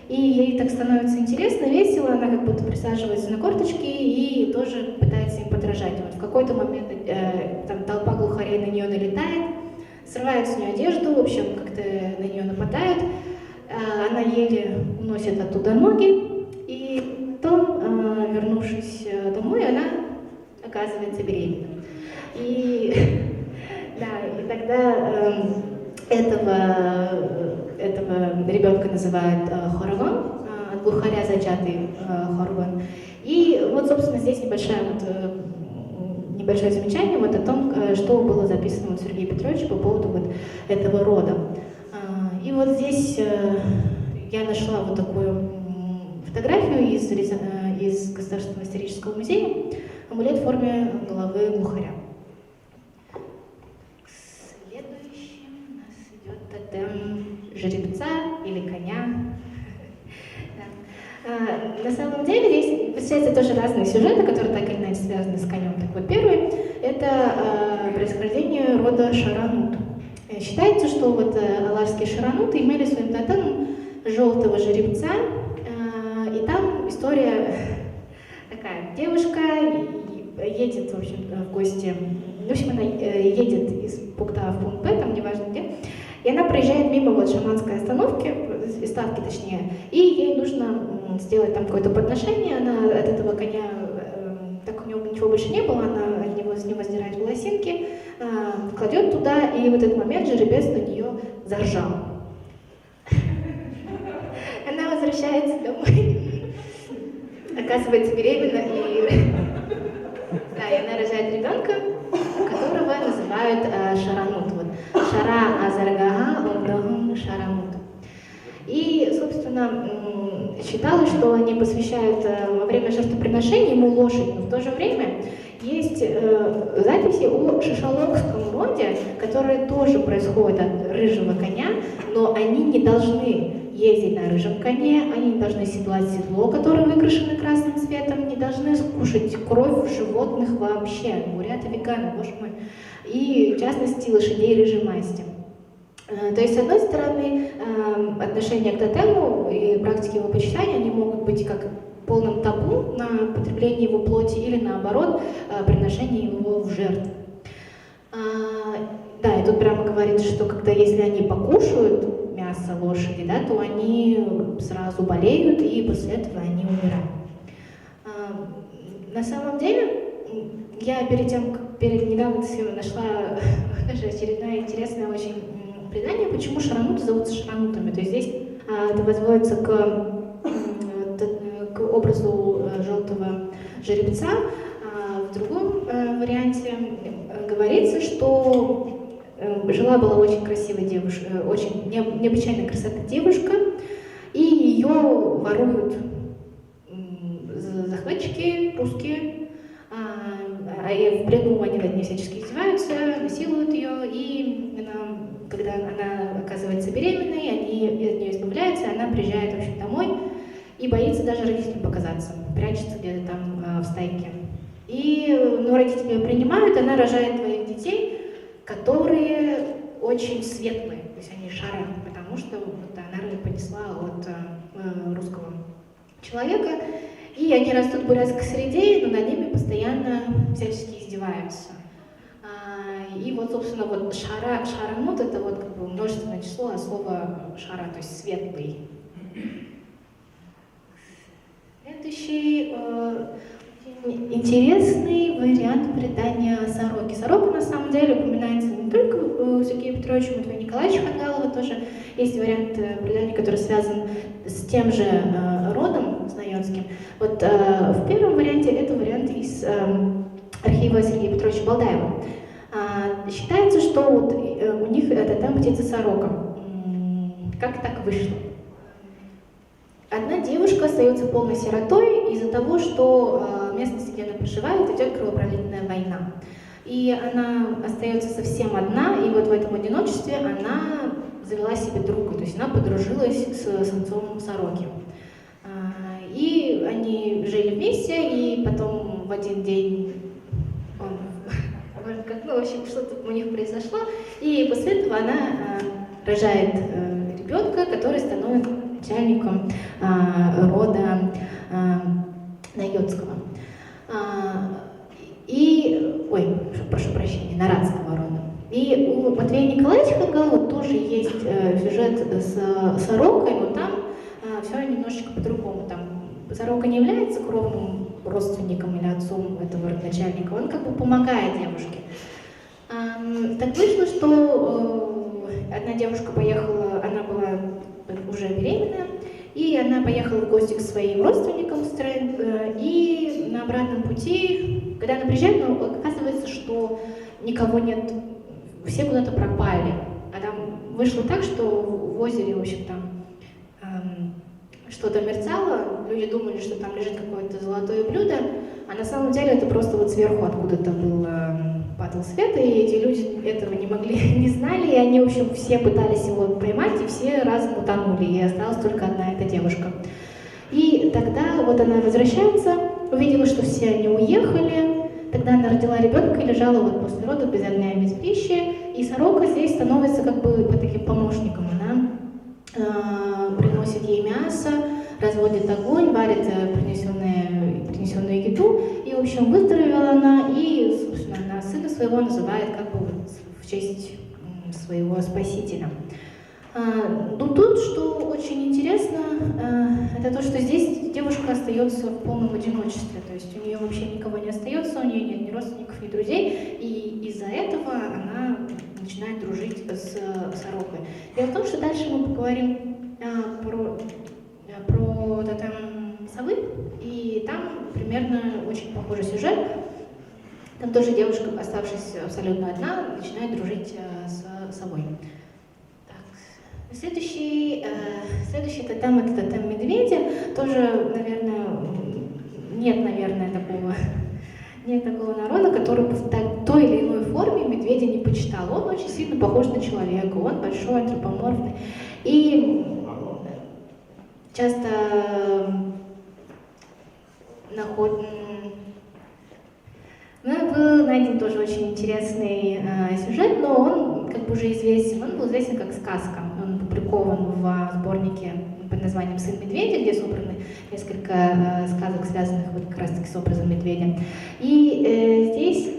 и ей так становится интересно, весело, она как будто присаживается на корточки и тоже пытается им подражать. Вот в какой-то момент там толпа глухарей на нее налетает, срывает с нее одежду, в общем, как-то на нее нападают, она еле уносит оттуда ноги, и потом, вернувшись домой, она оказывается беременна. И тогда этого ребенка называют хорван, от глухаря зачатый хорван. И вот, собственно, здесь небольшое замечание вот о том, что было записано вот Сергею Петровичу по поводу вот этого рода. И вот здесь я нашла вот такую фотографию из Государственного исторического музея, амулет в форме головы глухаря. Следующим у нас идет тотем жеребца или коня. На самом деле здесь встречаются тоже разные сюжеты, которые так или иначе связаны с конем. Так вот, первый – это происхождение рода Шаранут. Считается, что вот алашские Шарануты имели своим тотемом желтого жеребца, и там история такая. Девушка едет, в общем, в гости, в общем, она едет из пункта А в пункт Б, там неважно где, и она проезжает мимо вот шаманской остановки, ставки точнее, и ей нужно сделать там какое-то подношение, она от этого коня, так у него ничего больше не было, она с него сдирает волосинки, кладет туда, и в этот момент жеребец на нее заржал. Она возвращается домой, оказывается беременна, и она рожает ребенка, которого называют Шаранут. Вот. Шара Азаргага Олдагун Шаранут. И, собственно, считалось, что они посвящают во время жертвоприношения ему лошадь, но в то же время есть записи о шишалокском роде, которые тоже происходят от рыжего коня, но они не должны ездить на рыжем коне, они не должны седлать седло, которое выкрашено красным цветом, не должны скушать кровь животных вообще, буряты, веганы, боже мой, и в частности лошадей рыжей масти. То есть, с одной стороны, отношение к тотему и практики его почитания, они могут быть как полным табу на потребление его плоти или наоборот, приношение его в жертву. Да, и тут прямо говорится, что когда если они покушают мясо лошади, да, то они сразу болеют и после этого они умирают. На самом деле, я перед недавно нашла даже очередное интересное очень предание, почему шарануты зовутся шаранутами. То есть здесь это возводится к образу желтого жеребца. В другом варианте говорится, что жила-была очень красивая девушка, очень необычайной красоты девушка, и ее воруют захватчики русские, а в плену они над ней всячески издеваются, насилуют ее, и когда она оказывается беременной, они от нее избавляются, и она приезжает, в общем, домой и боится даже родителям показаться, прячется где-то там в стайке. Но родители ее принимают, она рожает двоих детей, которые очень светлые, то есть они шары, потому что вот она понесла от русского человека, и они растут в бурятской среде, но над ними постоянно всячески издеваются. И вот, собственно, вот шаранут — это вот как бы множественное число, а слово шара, то есть светлый. Следующий интересный вариант предания Сороки. Сорока на самом деле упоминается не только у Сергея Петровича, у Матвея Николаевича Хангалова тоже есть вариант предания, который связан с тем же родом знаёнским. Вот в первом варианте это вариант из архива Сергея Петровича Балдаева. Считается, что вот у них это там птица сорока. Как так вышло? одна девушка остается полной сиротой из-за того, что в местности, где она проживает, идет кровопролитная война. И она остается совсем одна, и вот в этом одиночестве она завела себе друга, то есть она подружилась с самцом сороки. И они жили вместе, и потом в один день в общем, что-то у них произошло, и после этого она рожает ребенка, который становится начальником рода Найотского. Прошу прощения, Нарадского рода. И у Матвея Николаевича Хагала тоже есть сюжет с сорокой, но там все немножечко по-другому. Там сорока не является кровным родственником или отцом этого родоначальника, он как бы помогает девушке. Так вышло, что одна девушка поехала, она была уже беременная, и она поехала в гости к своим родственникам в стране, и на обратном пути, когда она приезжает, оказывается, что никого нет, все куда-то пропали. А там вышло так, что в озере, в общем, там что-то мерцало, люди думали, что там лежит какое-то золотое блюдо, а на самом деле это просто вот сверху откуда-то падал свет, и эти люди этого не могли, не знали, и они, в общем, все пытались его поймать, и все разом утонули, и осталась только одна эта девушка. И тогда вот она возвращается, увидела, что все они уехали, тогда она родила ребенка и лежала вот после родов без огня и без пищи, и сорока здесь становится как бы по таким помощником, она приносит ей мясо, разводит огонь, варит принесенную еду, и, в общем, выздоровела она, и, собственно, она сына своего называет как бы в честь своего спасителя. Но тут, что очень интересно, это то, что здесь девушка остается в полном одиночестве, то есть у нее вообще никого не остается, у нее нет ни родственников, ни друзей, и из-за этого она начинает дружить с сорокой. Дело в том, что дальше мы поговорим про тотем совы, и там примерно очень похожий сюжет. Там тоже девушка, оставшись абсолютно одна, начинает дружить с совой. Следующий тотем — это тотем медведя. Тоже, нет такого народа, который в той или иной форме медведя не почитал. Он очень сильно похож на человека, он большой, антропоморфный. И часто был найден тоже очень интересный сюжет, но он как бы уже известен, он был известен как сказка. Он опубликован в сборнике под названием «Сын медведя», где собраны несколько сказок, связанных вот как раз-таки с образом медведя. И здесь,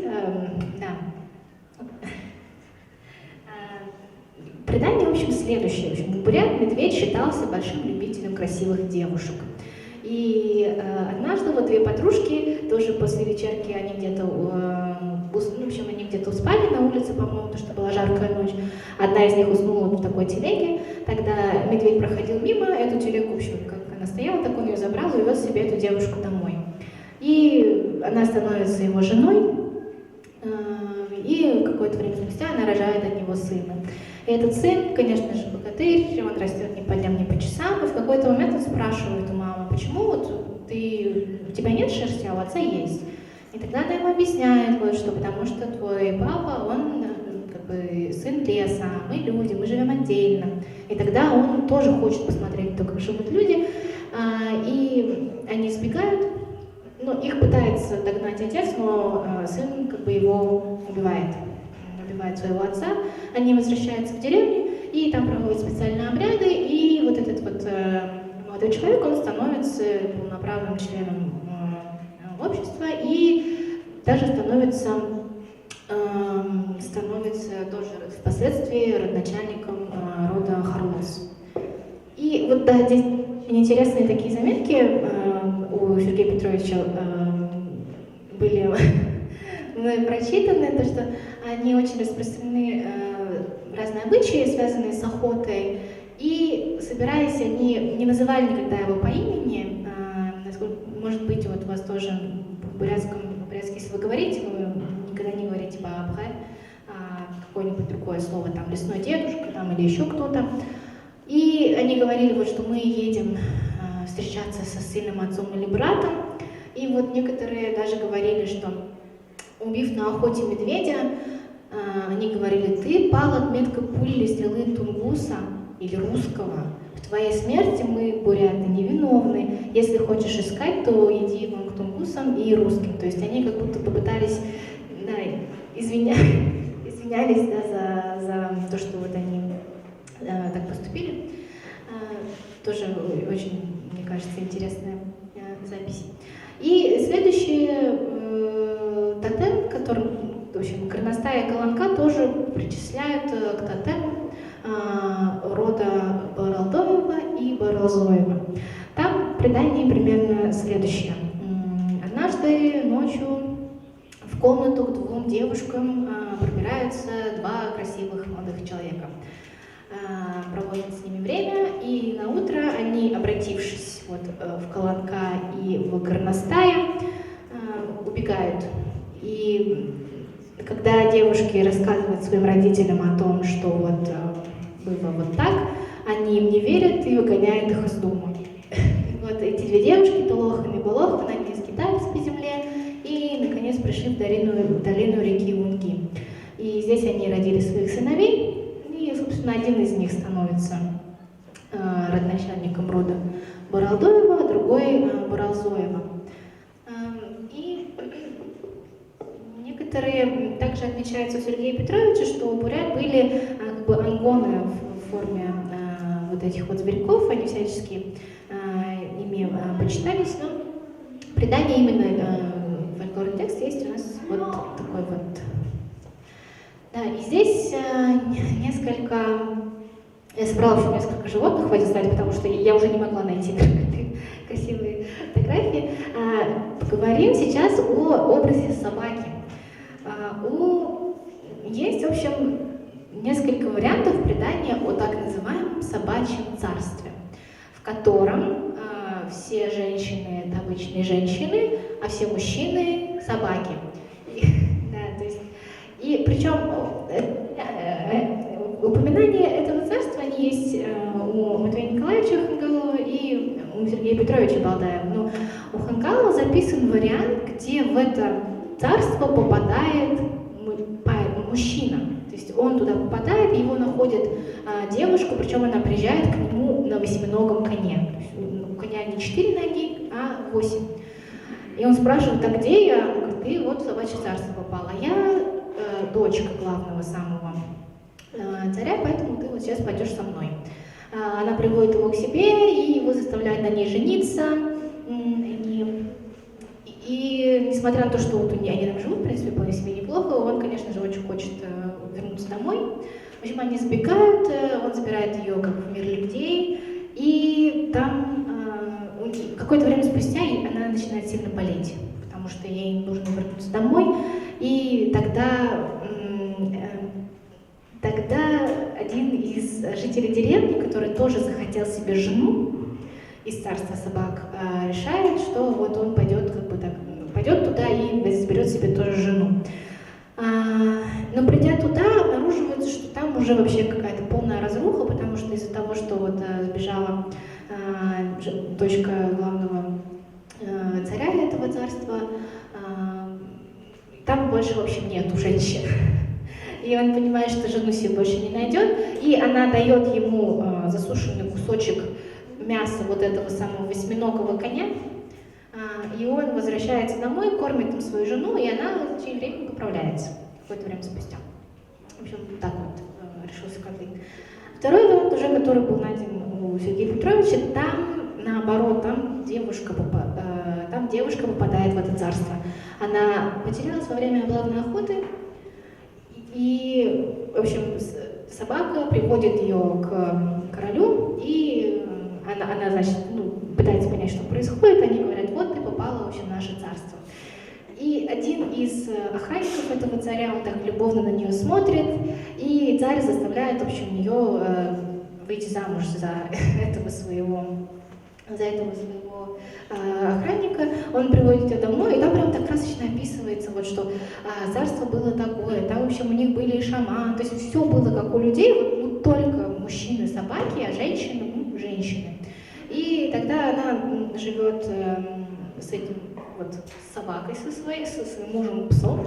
предание, в общем, следующее. В общем, бурят-медведь считался большим любителем красивых девушек. И однажды вот две подружки, тоже после вечерки, они где-то спали на улице, по-моему, потому что была жаркая ночь. Одна из них уснула в такой телеге, тогда медведь проходил мимо, эту телегу, в общем, как она стояла, так он ее забрал и увез себе эту девушку домой. И она становится его женой, и какое-то время спустя она рожает от него сына. И этот сын, конечно же, богатырь, он растет ни по дням, ни по часам, и в какой-то момент он спрашивает у мамы, почему вот у тебя нет шерсти, а у отца есть. И тогда она ему объясняет, вот, что потому что твой папа, он как бы сын леса, мы люди, мы живем отдельно. И тогда он тоже хочет посмотреть, как живут люди, и они сбегают, но их пытается догнать отец, но сын как бы его убивает своего отца, они возвращаются в деревню, и там проводят специальные обряды, и вот этот вот молодой человек, он становится полноправным членом общества и даже становится тоже впоследствии родоначальником рода Харлос. И вот да, здесь интересные такие заметки у Сергея Петровича были прочитаны, то что они очень распространены разные обычаи, связанные с охотой, и собираясь, они не называли никогда его по имени. Может быть, вот у вас тоже по-бурятски, если вы говорите, вы никогда не говорите баабхай, какое-нибудь другое слово, там, лесной дедушка, там, или еще кто-то. И они говорили, вот, что мы едем встречаться со сильным отцом или братом. И вот некоторые даже говорили, что убив на охоте медведя, они говорили: ты пал от меткой пули или стрелы тунгуса или русского. В твоей смерти мы, буряты, невиновны. Если хочешь искать, то иди вон к тунгусам и русским. То есть они как будто попытались, да, извинялись, да, за то, что вот они так поступили. Тоже очень, мне кажется, интересная запись. И следующий тотем, который, в общем, горностая колонка тоже причисляют к тотему рода Баралдоева и Баралзоева. Там предание примерно следующее. Однажды ночью в комнату к двум девушкам пробираются два красивых молодых человека. Проводят с ними время, и на утро они, обратившись вот в колонка и в горностая, убегают. И когда девушки рассказывают своим родителям о том, что вот было вот так, они им не верят и выгоняют их из дома. Вот эти две девушки, Толохан и Болохан, они скитались по земле и, наконец, пришли в долину реки Унги. И здесь они родили своих сыновей, и, собственно, один из них становится родоначальником рода Баралдоева, а другой Баралзоева. И некоторые также отмечаются у Сергея Петровича, что у бурят были как бы ангоны в форме вот этих вот зверьков, они всячески ими почитались, но предание именно фольклорный текст есть у нас вот такой вот. Да, и здесь несколько, я собрала еще несколько животных в этой слайде, потому что я уже не могла найти красивые фотографии. Поговорим сейчас о образе собаки. Есть, в общем, несколько вариантов предания о так называемом собачьем царстве, в котором все женщины — это обычные женщины, а все мужчины — собаки. Да, то есть, и причем упоминания этого царства, они есть у Матвея Николаевича Хангалова и у Сергея Петровича Балдаева. Но у Хангалова записан вариант, где в это царство попадает мужчина. То есть он туда попадает, и его находит девушка, причем она приезжает к нему на восьминогом коне. У коня не 4 ноги, а 8. И он спрашивает: а где я? Он говорит: ты вот в собачье царство попала. Я дочка главного самого царя, поэтому ты вот сейчас пойдешь со мной. Она приводит его к себе и его заставляет на ней жениться. И несмотря на то, что вот они там живут, в принципе, вполне себе неплохо, он, конечно же, очень хочет вернуться домой. В общем, они сбегают, он забирает ее как в мир людей, и там какое-то время спустя она начинает сильно болеть, потому что ей нужно вернуться домой, и тогда один из жителей деревни, который тоже захотел себе жену из царства собак, решает, что вот он пойдет туда и заберет себе тоже жену. Но придя туда, обнаруживается, что там уже вообще какая-то полная разруха, потому что из-за того, что вот сбежала дочка главного царя этого царства, там больше, в общем, нету женщин. И он понимает, что жену себе больше не найдет, и она дает ему засушенный кусочек мяса вот этого самого восьминогого коня, и он возвращается домой, кормит им свою жену, и она в течение времени поправляется, какое-то время спустя. В общем, так вот решился конфликт. Второй вариант, уже который был найден у Сергея Петровича, там наоборот, там девушка попадает в это царство. Она потерялась во время главной охоты, и, в общем, собака приводит ее к королю, и она значит, пытается понять, что происходит. Они говорят: вот ты попала, в общем, в наше царство. И один из охранников этого царя, он так любовно на нее смотрит, и царь заставляет, в общем, ее выйти замуж за этого своего охранника. Он приводит ее домой, и там прям так красочно описывается, вот, что царство было такое, там, в общем, у них были и шаманы, то есть все было как у людей, вот, только мужчины собаки, а женщины женщины. И тогда она живет с этим вот собакой, со своим мужем, псом.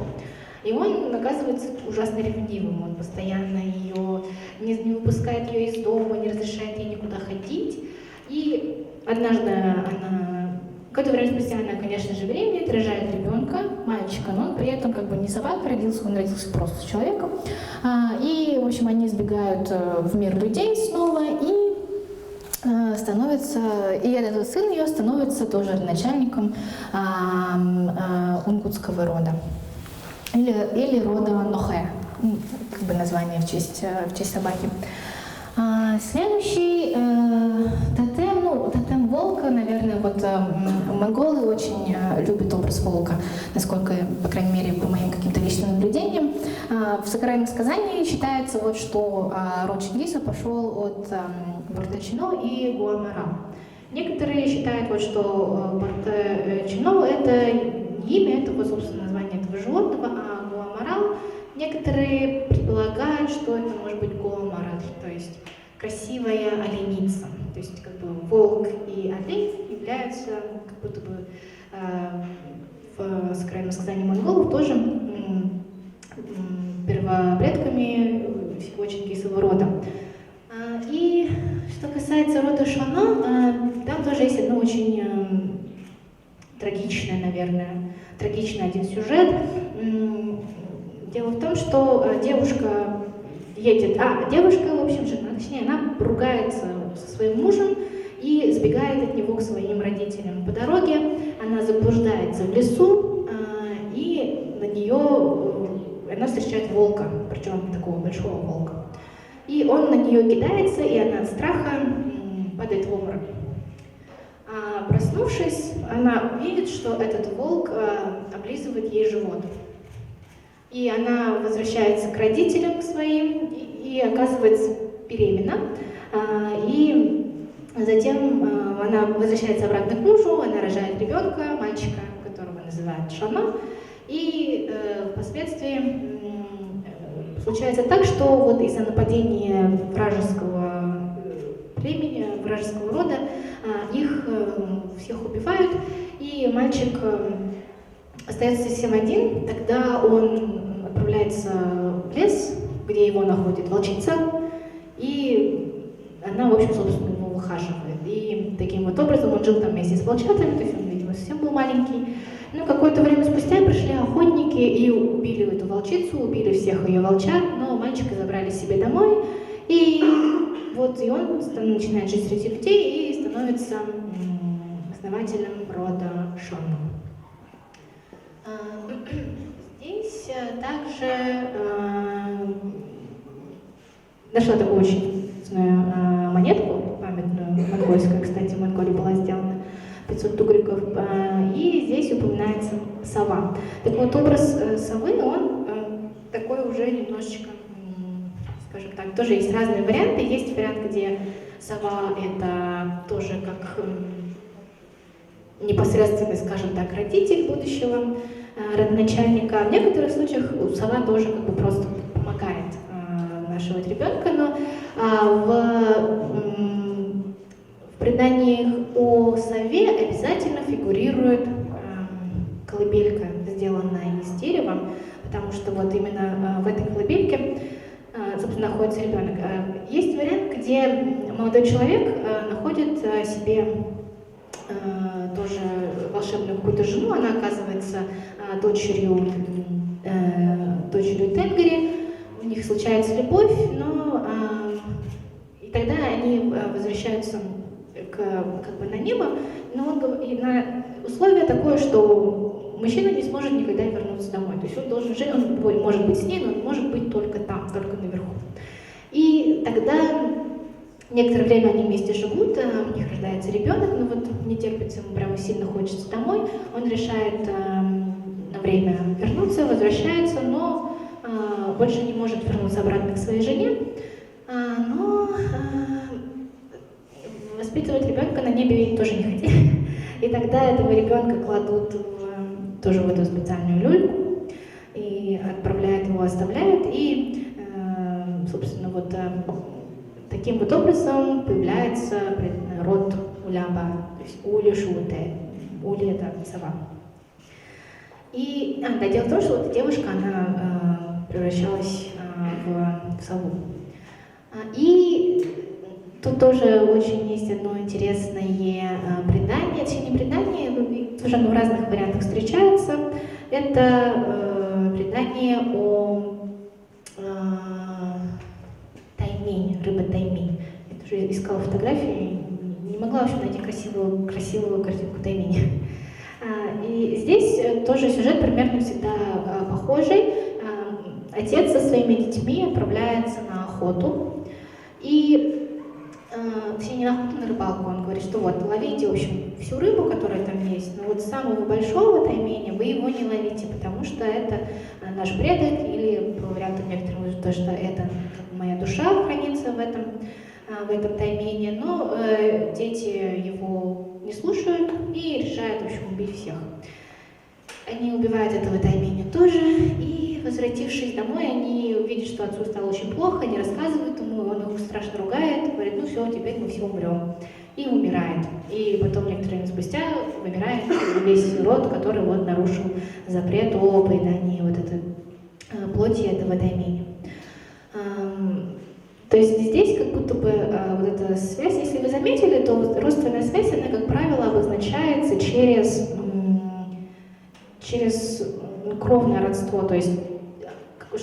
И он оказывается ужасно ревнивым, он постоянно ее не выпускает ее из дома, не разрешает ей никуда ходить. И однажды она, какое-то время спустя, она, конечно же, беременеет, рожает ребенка, мальчика, но он при этом как бы не собака родился, он родился просто человеком. И, в общем, они сбегают в мир людей снова, и и этот сын ее становится тоже начальником унгутского рода. Или рода Нохэ, как бы название в честь собаки. Следующий тотем волка, наверное, вот монголы очень любят образ волка, насколько, по крайней мере, по моим каким-то личным наблюдениям. В сакральном сказании считается, вот, что род Чингиса пошел от Барте-Чино и Гуамара. Некоторые считают, вот, что Барте-Чино — это имя, это, вот, собственно, название этого животного, а Гуамарал некоторые предполагают, что это может быть Гуамарат, то есть красивая оленица. То есть как бы волк и олень являются как будто бы в сакральном сказании монголов тоже первопредками всего Чингисова рода. И что касается рода Шона, там тоже есть одно очень трагичное, наверное, трагичный один сюжет. Дело в том, что девушка, в общем, жена, точнее, она ругается со своим мужем и сбегает от него к своим родителям. По дороге она заблуждается в лесу, и она встречает волка, причем такого большого волка. И он на нее кидается, и она от страха падает в обморок. А проснувшись, она видит, что этот волк облизывает ей живот. И она возвращается к родителям своим и оказывается беременна. И затем она возвращается обратно к мужу, она рожает ребенка, мальчика, которого называют Шона. И впоследствии случается так, что вот из-за нападения вражеского племени, вражеского рода, их всех убивают, и мальчик остается совсем один. Тогда он отправляется в лес, где его находит волчица, и она, в общем, собственно, его выхаживает. И таким вот образом он жил там вместе с волчатами, то есть он, видимо, совсем был маленький. Но какое-то время спустя пришли охотники и убили эту волчицу, убили всех ее волчат, но мальчика забрали себе домой, и вот и он начинает жить среди людей и становится основателем рода Шона. Здесь также нашла такую очень вкусную монетку, памятную, монгольская, кстати, в Монголии была сделана, 500 тугриков, и здесь упоминается сова. Так вот, образ совы, он такой уже немножечко, скажем так, тоже есть разные варианты. Есть вариант, где сова — это тоже как непосредственный, скажем так, родитель будущего родоначальника. В некоторых случаях сова тоже как бы просто помогает нашего ребенка, но в преданиях о сове обязательно фигурирует колыбелька, сделанная из дерева, потому что вот именно в этой колыбельке, собственно, находится ребенок. Есть вариант, где молодой человек находит себе тоже волшебную какую-то жену, она оказывается дочерью Тенгри, у них случается любовь, но и тогда они возвращаются как бы на небо, но и на условие такое, что мужчина не сможет никогда вернуться домой. То есть он должен жить, он может быть с ней, но он может быть только там, только наверху. И тогда некоторое время они вместе живут, у них рождается ребенок, но вот не терпится, ему прямо сильно хочется домой. Он решает на время вернуться, возвращается, но больше не может вернуться обратно к своей жене. Но воспитывать ребенка на небе тоже не хотели. И тогда этого ребенка кладут тоже в эту специальную люльку и отправляют его, оставляют. И, собственно, вот таким вот образом появляется род уляба, то есть ули шуте. Ули — это сова. И да, дело в том, что вот девушка, она превращалась в сову. И тут тоже очень есть одно интересное предание, точнее не предание, тоже оно в разных вариантах встречается. Это предание о таймень, рыба таймень. Я тоже искала фотографии, не могла, в общем, найти красивую картинку таймени. И здесь тоже сюжет примерно всегда похожий. Отец со своими детьми отправляется на охоту. И точнее, не на охоту, на рыбалку. Он говорит, что вот, ловите, в общем, всю рыбу, которая там есть, но вот самого большого таймени вы его не ловите, потому что это наш предок, или по вариантам некоторым, то, что это моя душа хранится в этом таймене, но дети его не слушают и решают, в общем, убить всех. Они убивают этого тайменя тоже, и, возвратившись домой, они видят, что отцу стало очень плохо, они рассказывают ему, он их страшно ругает, говорит, ну все, теперь мы все умрем. И умирает. И потом некоторое время спустя вымирает весь род, который вот нарушил запрет о поедании вот этой плоти этого тайменя. То есть здесь как будто бы вот эта связь, если вы заметили, то родственная связь, она, как правило, обозначается через кровное родство. То есть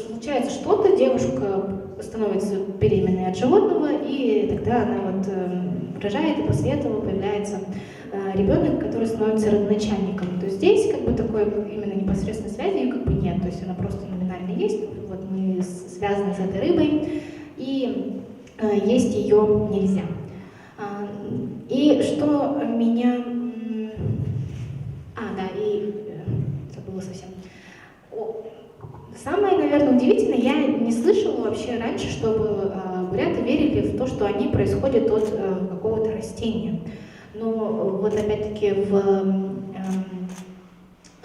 случается что-то, девушка становится беременной от животного, и тогда она вот рожает, и после этого появляется ребенок, который становится родоначальником. То есть здесь как бы такой именно непосредственной связи ее как бы нет, то есть она просто номинально есть, вот мы связаны с этой рыбой, и есть ее нельзя. И что меня... забыла совсем. Самое, наверное, удивительное, я не слышала вообще раньше, чтобы буряты верили в то, что они происходят от какого-то растения. Но вот опять-таки в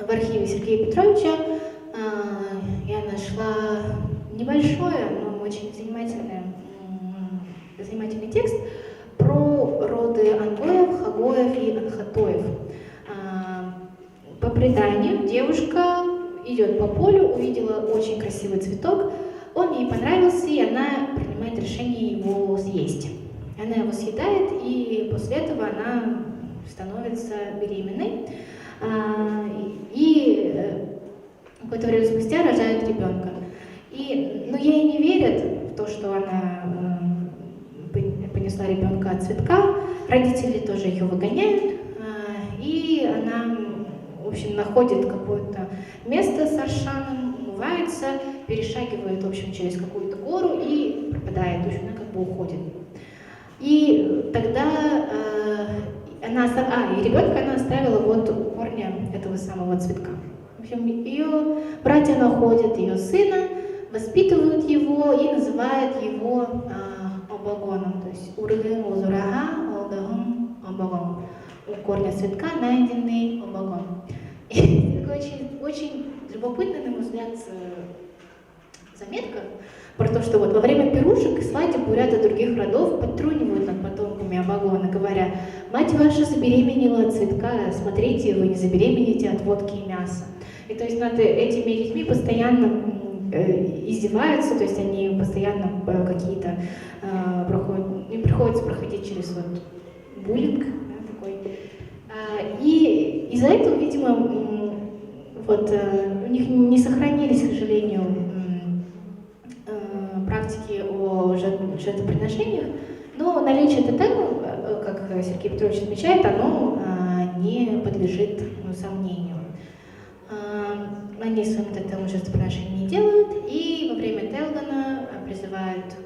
архиве Сергея Петровича я нашла небольшое, но очень занимательный текст про роды Ангоев, Хагоев и Анхатоев. По преданию, девушка идет по полю, увидела очень красивый цветок, он ей понравился, и она принимает решение его съесть. Она его съедает, и после этого она становится беременной. И какое-то время спустя рожает ребенка. Но ей не верят в то, что она понесла ребенка от цветка, родители тоже ее выгоняют, и она, в общем, находит какое-то место с Аршаном, умывается, перешагивает, в общем, через какую-то гору и пропадает, в общем, она как бы уходит. И тогда и ребенка она оставила вот у корня этого самого цветка. В общем, ее братья находят ее сына, воспитывают его и называют его обагоном, то есть урыгын узурага алдагым обагом. У корня цветка найденный обагон. И такой очень любопытная, на мой взгляд, заметка про то, что вот во время пирушек и свадеб буряты других родов подтрунивают над потомками обагона, говоря: «Мать ваша забеременела от цветка, смотрите, вы не забеременеете от водки и мяса». И то есть над этими детьми постоянно издеваются, то есть они постоянно какие-то им приходится проходить через вот буллинг, да, такой. И из-за этого, видимо, вот у них не сохранились, к сожалению, практики о жертвоприношениях, но наличие тотема, как Сергей Петрович отмечает, оно не подлежит сомнению. Они своим тотемом жертвоприношений не делают, и во время Телгана призывают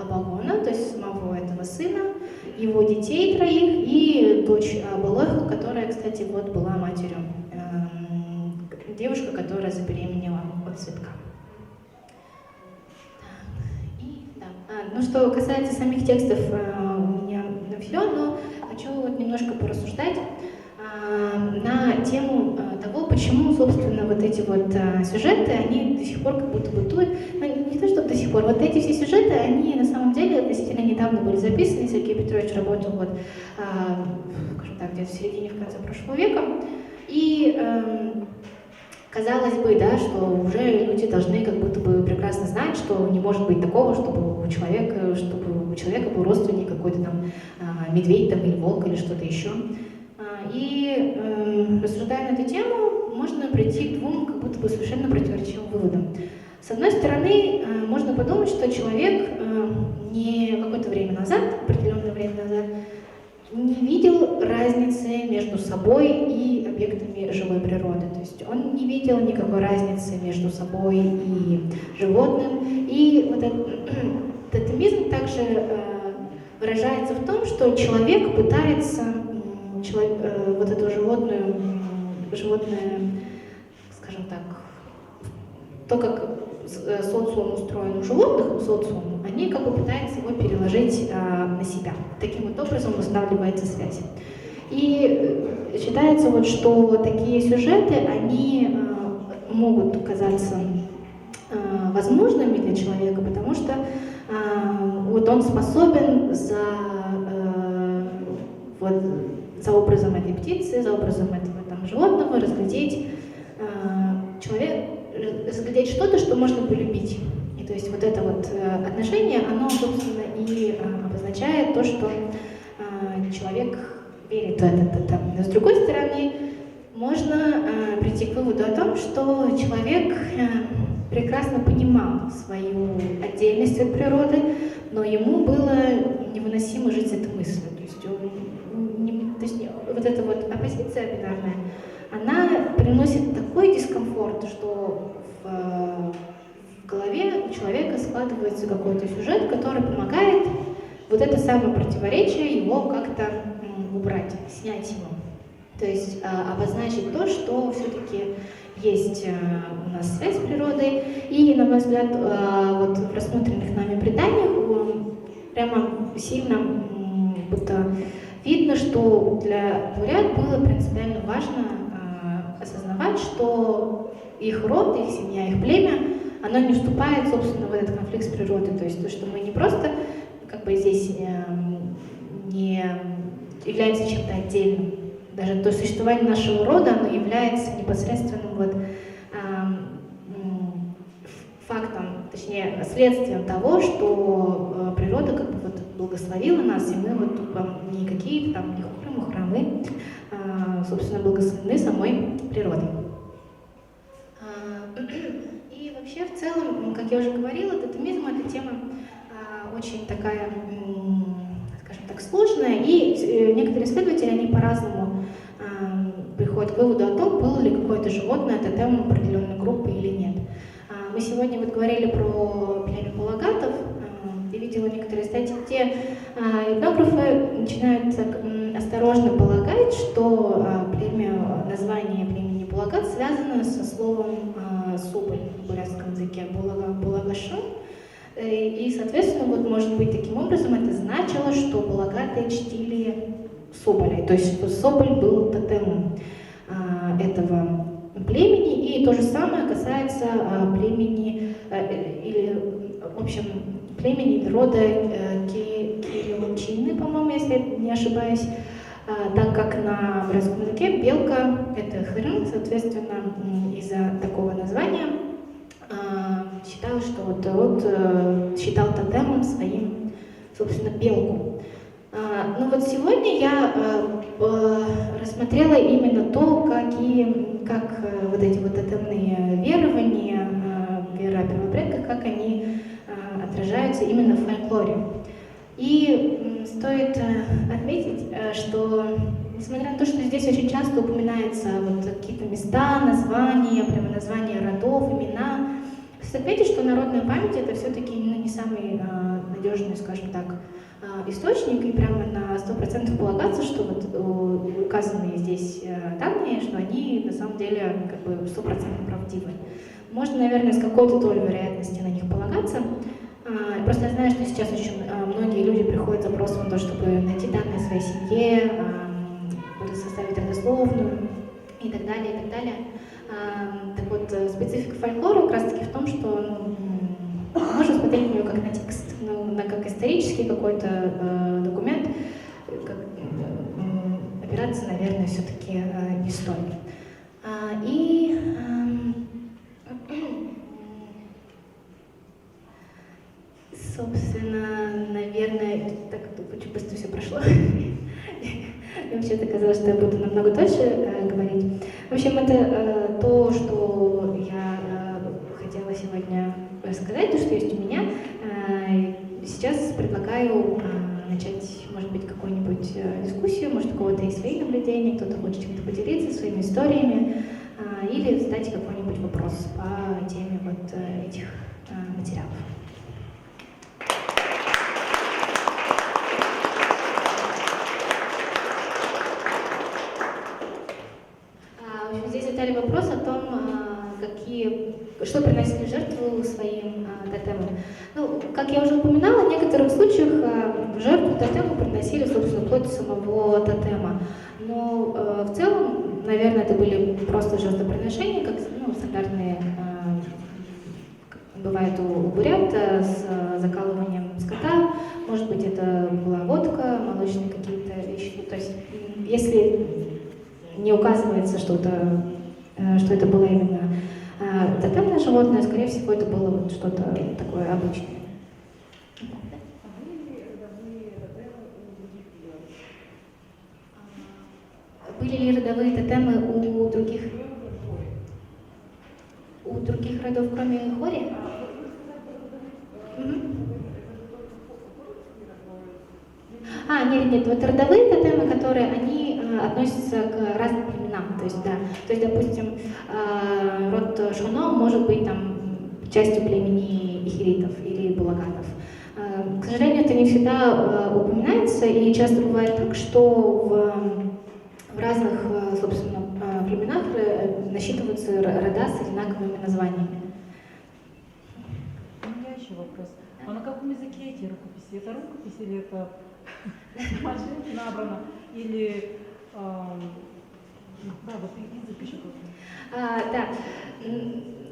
Абагона, то есть самого этого сына, его детей троих и дочь Абалоху, которая, кстати, вот была матерью, девушка, которая забеременела от цветка. Ну, что касается самих текстов, у меня все, но хочу вот немножко порассуждать на тему того, почему, собственно, вот эти вот сюжеты, они до сих пор как будто бытуют. Ну, не то, что до сих пор, вот эти все сюжеты, они на самом деле относительно недавно недавно были записаны, Сергей Петрович работал вот, скажем так, где-то в середине, в конце прошлого века. И казалось бы, да, что уже люди должны как будто бы прекрасно знать, что не может быть такого, чтобы у человека был родственник какой-то там медведь там, или волк или что-то еще. И рассуждая на эту тему, можно прийти к двум как будто бы совершенно противоречивым выводам. С одной стороны, можно подумать, что человек не какое-то время назад, определенное время назад, не видел разницы между собой и объектами живой природы. То есть он не видел никакой разницы между собой и животным. И вот этот тотемизм также выражается в том, что человек пытается вот эту животное, скажем так, то, как социум устроен у животных, социум, они как бы пытаются его переложить на себя. Таким вот образом устанавливается связь. И считается, вот, что такие сюжеты, они могут казаться возможными для человека, потому что вот он способен за образом этой птицы, за образом этого там, животного разглядеть что-то, что можно полюбить. И то есть вот это вот отношение, оно, собственно, и обозначает то, что человек верит в это. Но с другой стороны, можно прийти к выводу о том, что человек прекрасно понимал свою отдельность от природы, но ему было невыносимо жить с этой мыслью. То есть вот эта вот оппозиция бинарная, она приносит такой дискомфорт, что в голове у человека складывается какой-то сюжет, который помогает вот это самое противоречие его как-то убрать, снять его. То есть обозначить то, что все-таки есть у нас связь с природой. И, на мой взгляд, вот в рассмотренных нами преданиях прямо сильно будто видно, что для бурят было принципиально важно осознавать, что их род, их семья, их племя, оно не вступает, собственно, в этот конфликт с природой. То есть то, что мы не просто как бы здесь не являемся чем-то отдельным. Даже то существование нашего рода, оно является непосредственным вот, фактом, точнее, следствием того, что природа как бы вот благословила нас, и мы вот не какие-то там не храмы, собственно, благословены самой природой. И вообще, в целом, как я уже говорила, тотемизм — это тема очень такая, скажем так, сложная, и некоторые исследователи, они по-разному приходят к выводу о том, было ли какое-то животное тотемом определенной группы или нет. Мы сегодня вот говорили про племя Палагатов. Я видела некоторые статьи, где этнографы начинают так осторожно полагать, что название племени Палагат связано со словом «субль» в бурятском языке, «булагашу». И, соответственно, вот, может быть, таким образом это значило, что Палагаты чтили соболей, то есть что соболь был тотемом этого племени, и то же самое касается племени, или, в общем, племени рода Кирилловчины, по-моему, если я не ошибаюсь, так как на бурятском языке белка — это хрын, соответственно, из-за такого названия считалось, что вот род считал тотемом своим, собственно, белку. Но вот сегодня я рассмотрела именно то, как вот эти вот тотемные верования, вера первопредков, как они отражаются именно в фольклоре. И стоит отметить, что несмотря на то, что здесь очень часто упоминаются вот какие-то места, названия, прямо названия родов, имена, стоит отметить, что народная память — это все-таки не самый надежный, скажем так, источник, и прямо на 100% полагаться, что вот указанные здесь данные, что они на самом деле как бы 100% правдивы. Можно, наверное, с какой-то долей вероятности на них полагаться. Просто я знаю, что сейчас очень многие люди приходят с запросом на то, чтобы найти данные о своей семье, составить родословную и так далее, и так далее. Так вот, специфика фольклора как раз таки в том, что можно смотреть на него как на текст, как исторический какой-то документ, опираться, наверное, все-таки не стоит. Собственно, наверное, так очень быстро все прошло. Мне вообще-то казалось, что я буду намного дольше говорить. В общем, это то, что я хотела сегодня рассказать, то, что есть у меня. Сейчас предлагаю начать, может быть, какую-нибудь дискуссию, может, у кого-то есть свои наблюдения, кто-то хочет чем-то поделиться, своими историями, или задать какой-нибудь вопрос по теме вот этих материалов. Здесь задали вопрос о том, что приносили в жертву своим тотемам. Ну, как я уже упоминала, в некоторых случаях в жертву тотему приносили, собственно, вплоть до самого тотема. Но в целом, наверное, это были просто жертвоприношения, как стандартные бывает у бурят с закалыванием скота. Может быть, это была водка, молочные какие-то вещи. То есть, если не указывается что это было именно тотемное животное, скорее всего, это было вот что-то такое обычное. Были ли родовые тотемы у других родов, кроме хори? Нет, вот родовые тотемы, которые они относятся к разным племенам, то есть, допустим, род Шоно может быть там частью племени ихиритов или булаганов. К сожалению, это не всегда упоминается, и часто бывает так, что в разных, собственно, племенах насчитываются рода с одинаковыми названиями. У меня еще вопрос. А на каком языке эти рукописи? Это рукопись или это машинки набрано? Или вот язык еще какой-то?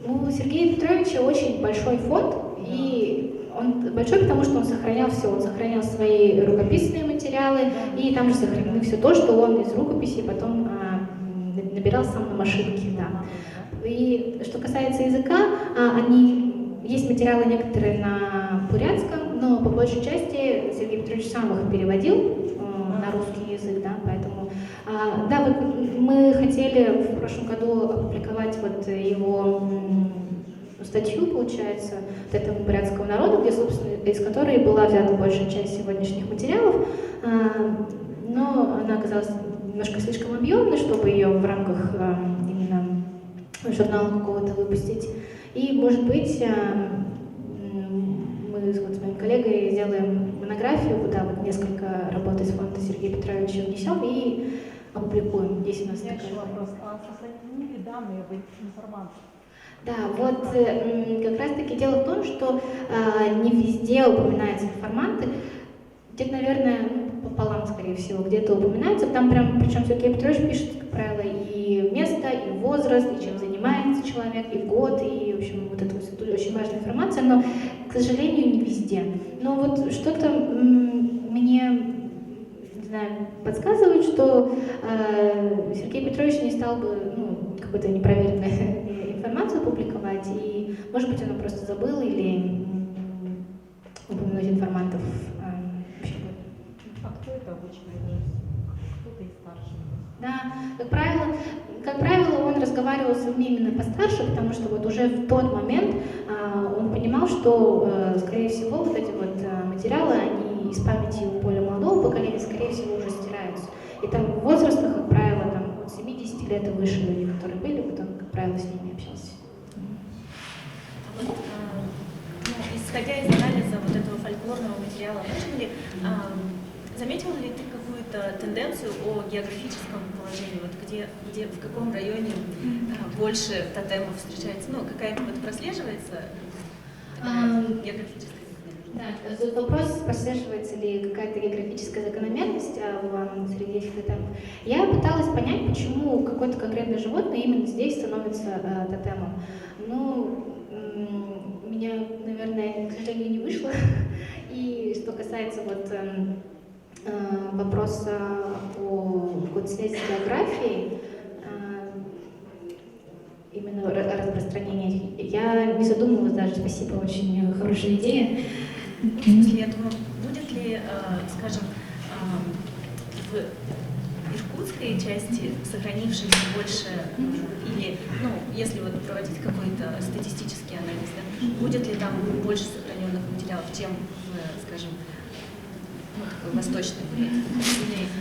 У Сергея Петровича очень большой фонд, и он большой, потому что он сохранял все. Он сохранял свои рукописные материалы, и там же сохранено все то, что он из рукописей потом набирал сам на машинке. Да. И что касается языка, есть материалы некоторые на бурятском, но по большей части Сергей Петрович сам их переводил на русский язык, да, поэтому мы хотели в прошлом году опубликовать вот его статью, получается, вот этого бурятского народа, где, собственно, из которой была взята большая часть сегодняшних материалов, но она оказалась немножко слишком объемной, чтобы ее в рамках именно журнала какого-то выпустить. И, может быть, мы с моим коллегой сделаем монографию, куда вот несколько работ из фонда Сергея Петровича внесем и опубликуем. Здесь у нас такой вопрос. А сохранили данные в информации? Да, вот как раз-таки дело в том, что не везде упоминаются информанты. Где-то, наверное, пополам, скорее всего, где-то упоминаются. Там прям, причем Сергей Петрович пишет, как правило, и место, и возраст, и чем занимается человек, и год, и, в общем, вот это вот очень важная информация, но, к сожалению, не везде. Но вот что-то мне, не знаю, подсказывает, что Сергей Петрович не стал бы, какую-то непроверенную информацию публиковать, и, может быть, он просто забыл или упомянуть информантов. А кто это обычно? Кто-то из старших? Да, как правило, он разговаривал с людьми именно постарше, потому что вот уже в тот момент он понимал, что, скорее всего, вот эти вот материалы, они из памяти у более молодого поколения, скорее всего, уже стираются. И там в возрастах, как правило, там от 70 лет и выше люди, которые были, вот он, как правило, с ними общался. Исходя из анализа вот этого фольклорного материала, заметила ли ты какую-то тенденцию о географическом положении, вот где в каком районе больше тотемов встречается, какая-то вот прослеживается географическая закономерность? Да, тут вопрос, прослеживается ли какая-то географическая закономерность среди этих тотемов. Я пыталась понять, почему какое-то конкретное животное именно здесь становится тотемом. Меня меня, наверное, к сожалению, не вышло. И что касается вот вопроса о связи с географией, именно распространения, я не задумывалась даже, спасибо, очень хорошая идея. После этого будет ли, скажем, в иркутской части сохранившихся больше, или, ну, если вот проводить какой-то статистический анализ, да, будет ли там больше сохраненных материалов, чем в, скажем, в Восточной Бурятии,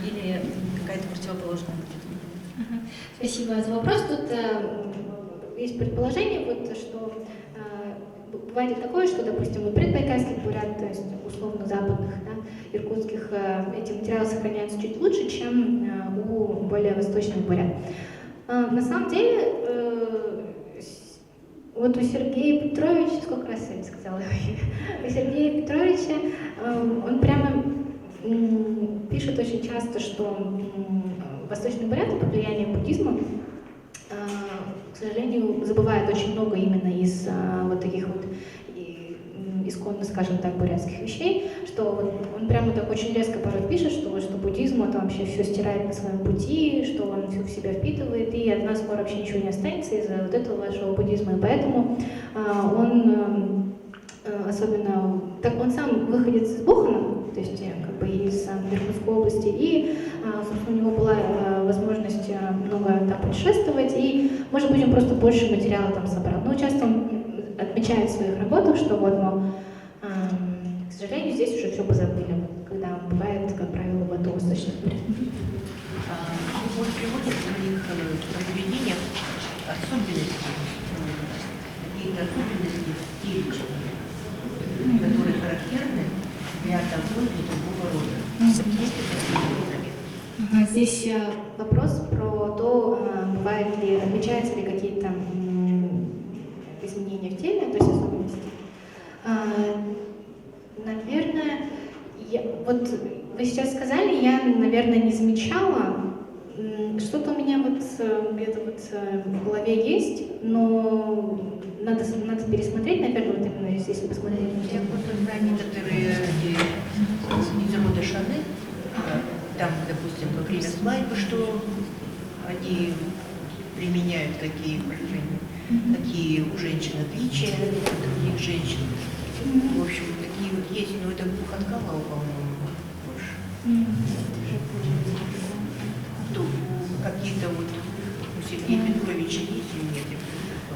или какая-то противоположная будет? Спасибо за вопрос. Тут есть предположение, вот, что бывает такое, что, допустим, у предбайкальских бурят, то есть условно западных, да, иркутских, эти материалы сохраняются чуть лучше, чем у более восточных бурят. На самом деле, вот у Сергея Петровича, сколько раз я сказала, у Сергея Петровича, он прямо пишет очень часто, что восточные буряты под влиянием буддизма, к сожалению, забывают очень много именно из вот таких вот исконно, скажем так, бурятских вещей, что вот он прямо так очень резко порой пишет, что буддизм это вообще все стирает на своем пути, что он все в себя впитывает, и от нас скоро вообще ничего не останется из-за вот этого вашего буддизма. И поэтому он особенно, так он сам выходец из Бухана, то есть как бы из Иркутской области, и собственно, у него была возможность много там путешествовать, и может быть он просто больше материала там собрал. Но часто он отмечает в своих работах, что вот, мол, к сожалению, здесь уже все позабыли, когда он бывает, как правило, в восточных бурятах. Он приводит в своих произведениях особенности, какие-то особенности в стиле, которые характерны для того или другого рода. Есть ли такие заметки? Здесь вопрос про то, бывает ли, отмечаются ли какие-то изменения в теле, то есть особенности. Наверное, вот вы сейчас сказали, я, наверное, не замечала. Что-то у меня вот где-то вот в голове есть, но надо пересмотреть, наверное, вот именно если посмотреть. Я просто знаю некоторые из рода Шанель, там, допустим, во время свадьбы, что они применяют такие выражения, какие у женщин отличия от других женщин. В общем, такие вот есть, но это Буханкалова, по-моему, больше. То какие-то вот у Сергея Петровича есть или нет?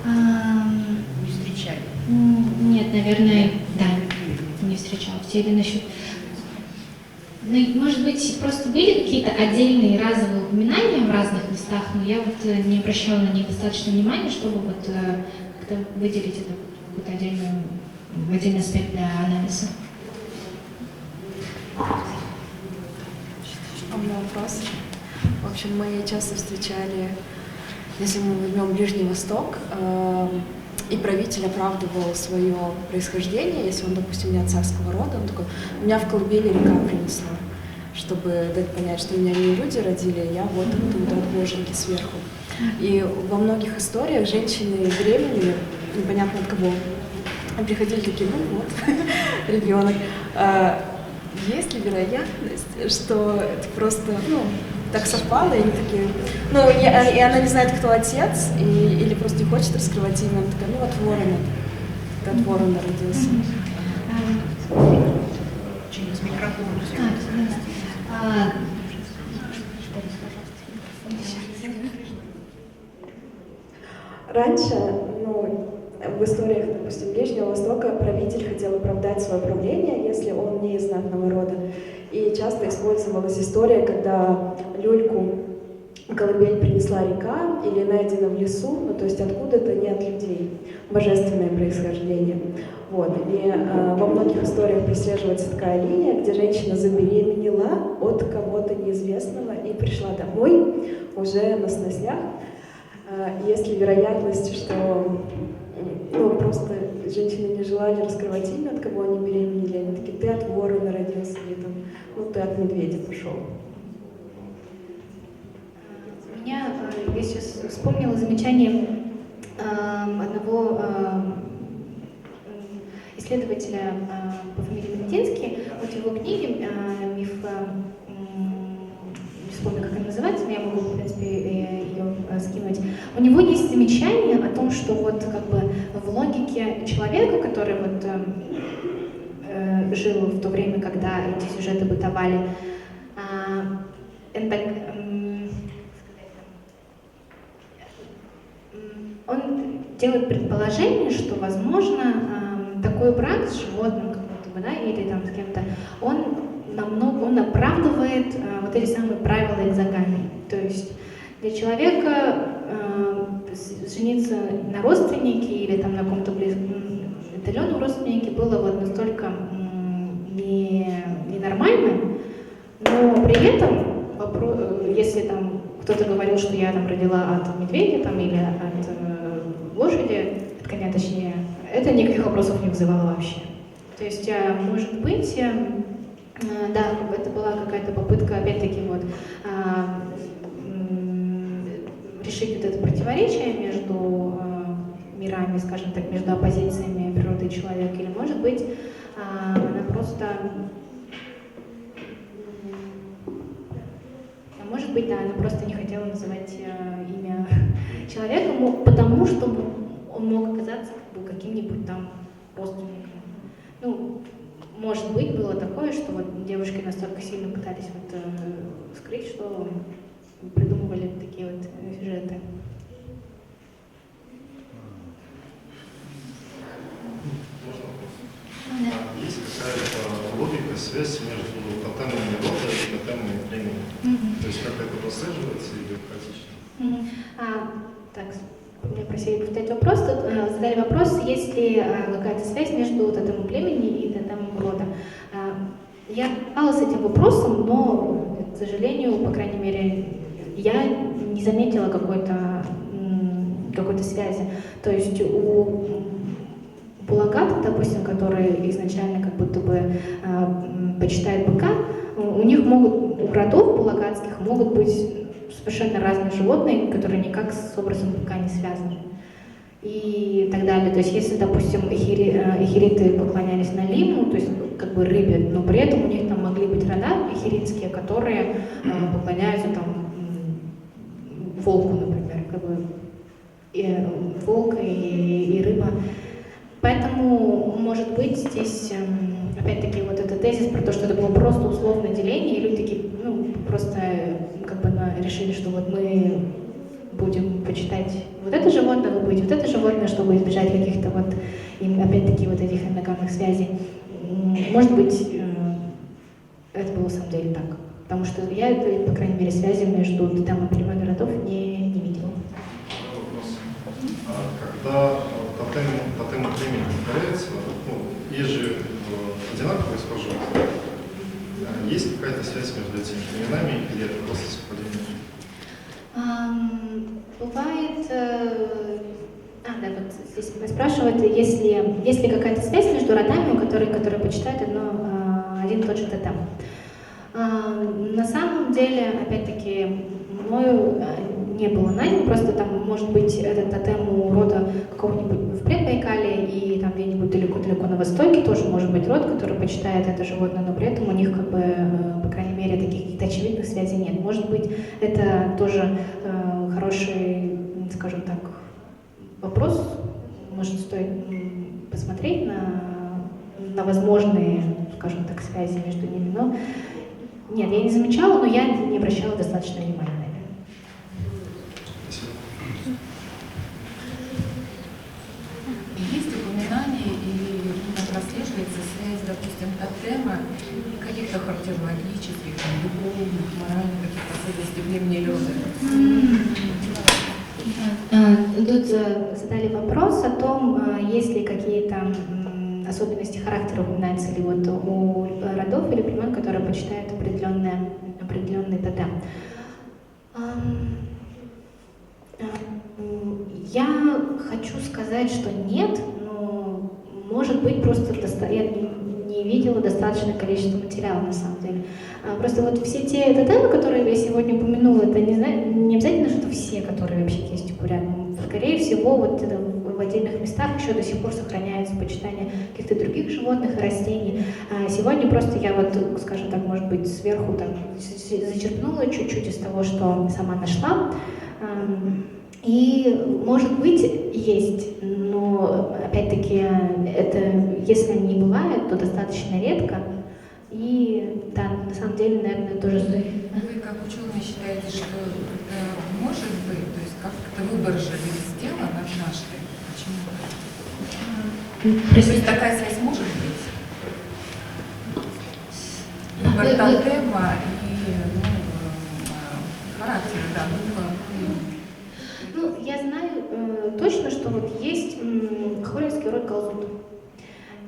Не встречали? Нет, наверное, да, не встречала в теле насчет. Ну, может быть, просто были какие-то отдельные разовые упоминания в разных местах, но я вот не обращала на них достаточно внимания, чтобы вот как-то выделить это какой-то отдельный аспект для анализа. У меня вопрос. В общем, мы часто встречали, если мы возьмем Ближний Восток, и правитель оправдывал свое происхождение, если он, допустим, не от царского рода, он такой, меня в колыбели река принесла, чтобы дать понять, что меня не люди родили, я вот оттуда, от боженьки сверху. И во многих историях женщины беременели, непонятно от кого, приходили такие, ну вот, ребенок. Есть ли вероятность, что это просто, так совпало, и они такие, и она не знает, кто отец, или просто не хочет раскрывать имя, она такая, от ворона, ты от ворона родился. Через микрофон все. Раньше, в историях, допустим, Ближнего Востока правитель хотел оправдать свое правление, если он не из знатного рода. И часто использовалась история, когда люльку колыбель принесла река или найдена в лесу, то есть откуда-то не от людей, божественное происхождение. И во многих историях прослеживается такая линия, где женщина забеременела от кого-то неизвестного и пришла домой уже на сносях. Есть ли вероятность, что просто женщины не желали раскрывать имя, от кого они беременели, они такие, ты от ворона родился, или там, ты от медведя пошел. Я сейчас вспомнила замечание одного исследователя по фамилии Мединский. Вот его книги «Миф», не вспомню, как она называется, но я могу, в принципе, ее скинуть. У него есть замечание о том, что вот как бы в логике человека, который вот жил в то время, когда эти сюжеты бытовали, он делает предположение, что, возможно, такой брак с животным, как будто бы, да, или там с кем-то, он оправдывает вот эти самые правила экзогамии. То есть для человека жениться на родственнике или там на каком-то отдаленном родственнике было вот настолько ненормально, но при этом, если там кто-то говорил, что я там родила от медведя там, или от лошади, от коня точнее, это никаких вопросов не вызывало вообще. То есть, может быть, да, это была какая-то попытка, опять-таки, вот, решить вот это противоречие между мирами, скажем так, между оппозициями природы и человека, или, может быть, она просто... Может быть, да, она просто не хотела называть имя человека, потому что он мог оказаться каким-нибудь там родственником. Ну, может быть, было такое, что вот девушки настолько сильно пытались вот скрыть, что придумывали такие вот сюжеты. Есть какая-то логика, связь между тотемами рода и тотемами племени? То есть как это прослеживается или хаотично? Так, меня просили повторить вопрос. Тут задали вопрос, есть ли какая-то связь между тотемом племени и тотемом рода. Я пыталась с этим вопросом, но, к сожалению, по крайней мере, я не заметила какой-то связи. То есть у булагат, допустим, которые изначально как будто бы почитают быка, у них у родов булагатских могут быть совершенно разные животные, которые никак с образом быка не связаны. И так далее. То есть если, допустим, эхириты поклонялись Налиму, то есть как бы рыбе, но при этом у них там могли быть рода эхиритские, которые поклоняются там волку, например, как бы волк и рыба. Поэтому, может быть, здесь, опять-таки, вот этот тезис про то, что это было просто условное деление, и люди такие, просто как бы решили, что вот мы будем почитать вот это животное, вы будете вот это животное, чтобы избежать каких-то вот, опять-таки, вот этих эндогамных связей. Может быть, это было на самом деле так. Потому что я, по крайней мере, связи между тотемом племен и родов не видела. Вопрос. Когда тотемы племени повторяются, есть же одинаковые схожие. Есть какая-то связь между этими племенами или это просто совпадение? Бывает... да, вот здесь меня спрашивают, есть ли какая-то связь между родами, которые почитают один и тот же тотем. На самом деле, опять-таки, мною не было найдено, просто там может быть этот тотем у рода какого-нибудь в Предбайкале и там где-нибудь далеко-далеко на востоке тоже может быть род, который почитает это животное, но при этом у них, как бы, по крайней мере, таких каких-то очевидных связей нет. Может быть, это тоже хороший, скажем так, вопрос. Может, стоит посмотреть на возможные, скажем так, связи между ними, но нет, я не замечала, но я не обращала достаточно внимания. Есть упоминание или прослеживается связь, допустим, тотема и каких-то характерологических, духовных, моральных каких-то особенностей племени рода? Тут задали вопрос о том, есть ли какие-то особенности характера упоминаются ли вот у родов или племен, которые почитают определенный тотем. Я хочу сказать, что нет, но может быть просто я не видела достаточное количество материала на самом деле. Просто вот все те тотемы, которые я сегодня упомянула, это не обязательно, что все, которые вообще есть у курят. Скорее всего, вот это в отдельных местах еще до сих пор сохраняется почитание каких-то других животных и растений. Сегодня просто я вот, скажем так, может быть, сверху так зачерпнула чуть-чуть из того, что сама нашла. И, может быть, есть, но, опять-таки, это, если они не бывают, то достаточно редко. И, да, на самом деле, наверное, тоже стоит. Вы, как ученые, считаете, что может быть, то есть как-то выбор же сделан однажды? Почему? То есть такая связь может быть? Выбор тотема и характер, да, Ну, я знаю точно, что вот есть хольский род Галзут.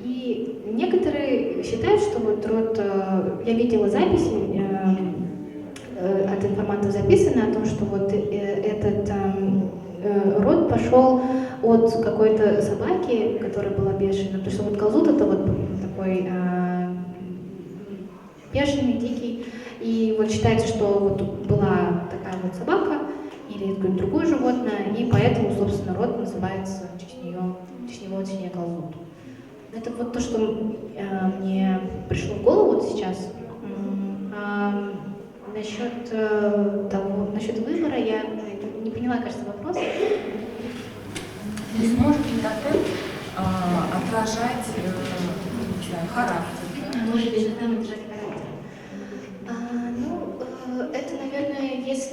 И некоторые считают, что вот род, я видела записи, от информантов записано о том, что вот этот род пошел от какой-то собаки, которая была бешеная, потому что вот Галзут это вот такой бешеный, дикий, и вот считается, что вот была такая вот собака или какое-то другое животное, и поэтому, собственно, род называется в честь него Галзут. Это вот то, что мне пришло в голову вот сейчас. Насчет выбора я не поняла, кажется, вопрос. То есть может ли тотем отражать характер? Может ли тотем отражать характер? Это, наверное, если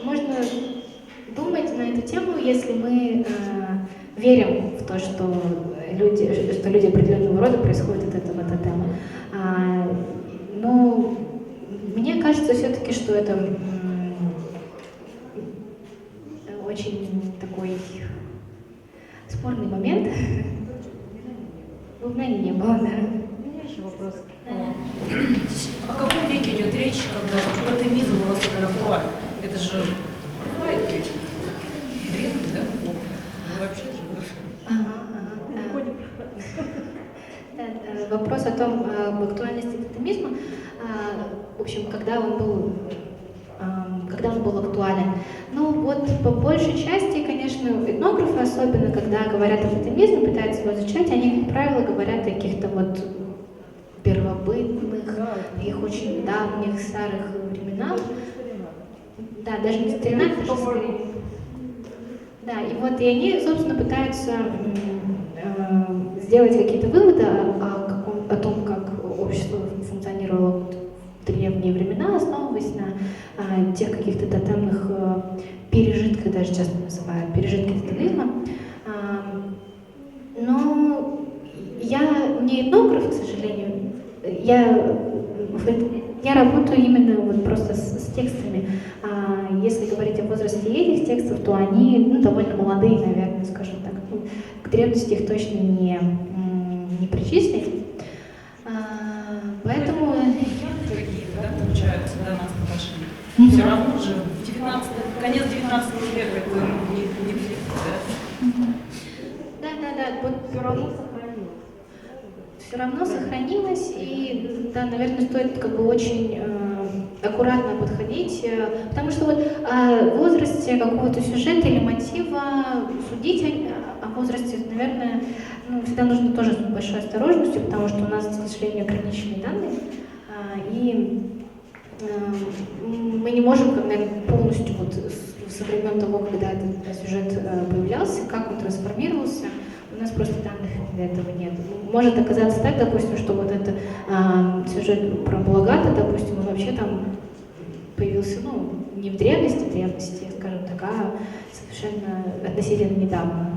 можно думать на эту тему, если мы верим в то, что люди определенного рода происходят от этого тотема. Но мне кажется все-таки, что это очень такой спорный момент. Бубна не было, да. У меня еще вопрос. О каком веке идет речь, когда тотемизм у вас актуален? Это же древний, да? Вообще же. Вопрос о том, об актуальности тотемизма, в общем, когда он был актуален. Ну вот по большей части, конечно, этнографы, особенно когда говорят о тотемизме, пытаются его изучать, они, как правило, говорят о каких-то вот первобытных, их очень давних, старых временах. Да, даже не старинах, даже скорее. Да, и вот и они, собственно, пытаются сделать какие-то выводы о том, как общество функционировало в древние времена, основываясь на тех каких-то тотемных пережитках, даже часто называют пережитки тотемизма. Но я не этнограф, к сожалению. Я работаю именно вот просто с текстами. Если говорить о возрасте этих текстов, то они довольно молодые, наверное, скажем так. К древности их точно не причислить. Поэтому... Какие-то, да, получаются до нас по-большому. Все равно же конец 19 века это не да? Да, вот все равно сохранилось. Все равно сохранилось, и, да, наверное, стоит как бы очень аккуратно подходить, потому что вот о возрасте какого-то сюжета или мотива судить о возрасте, наверное, всегда нужно тоже с большой осторожностью, потому что у нас, к сожалению, ограниченные данные, и мы не можем, наверное, полностью вот со времен того, когда этот сюжет появлялся, как он трансформировался, у нас просто данных для этого нет. Может оказаться так, допустим, что вот этот сюжет про Балагата, допустим, он вообще там появился, не в древности, скажем так, а совершенно относительно недавно.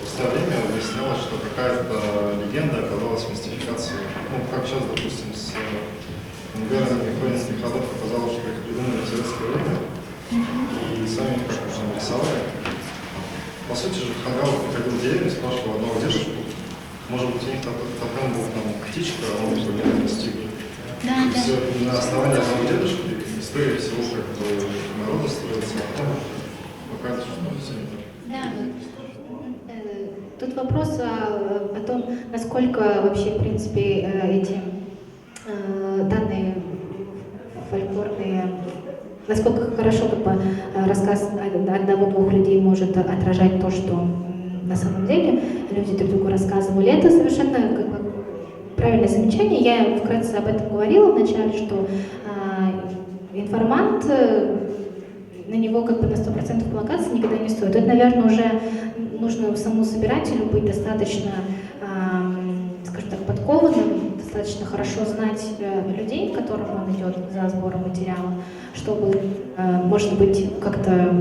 Представление выяснялось, что какая-то легенда оказалась мистификацией. Как сейчас, допустим, с Гарри Хронинских ходов оказалось, что их придумали в советское время, и сами как уже нарисовали. По сути же, Хагал приходил в деревню, спрашивал одного дедушку, может быть, у них тотем был там птичка, а он его не достиг. Да. На основании одного дедушки история всего, как народа строится, а потом показывает, что все не так. Да, тут вопрос о том, насколько вообще, в принципе, эти данные фольклорные, насколько хорошо как бы, рассказ одного-двух людей может отражать то, что на самом деле люди друг другу рассказывали. Это совершенно как бы правильное замечание. Я вкратце об этом говорила вначале, что информант, на него как бы на 100% полагаться никогда не стоит. Это, наверное, уже нужно самому собирателю быть достаточно, скажем так, подкованным, достаточно хорошо знать людей, к которым он идет за сбором материала, чтобы, может быть, как-то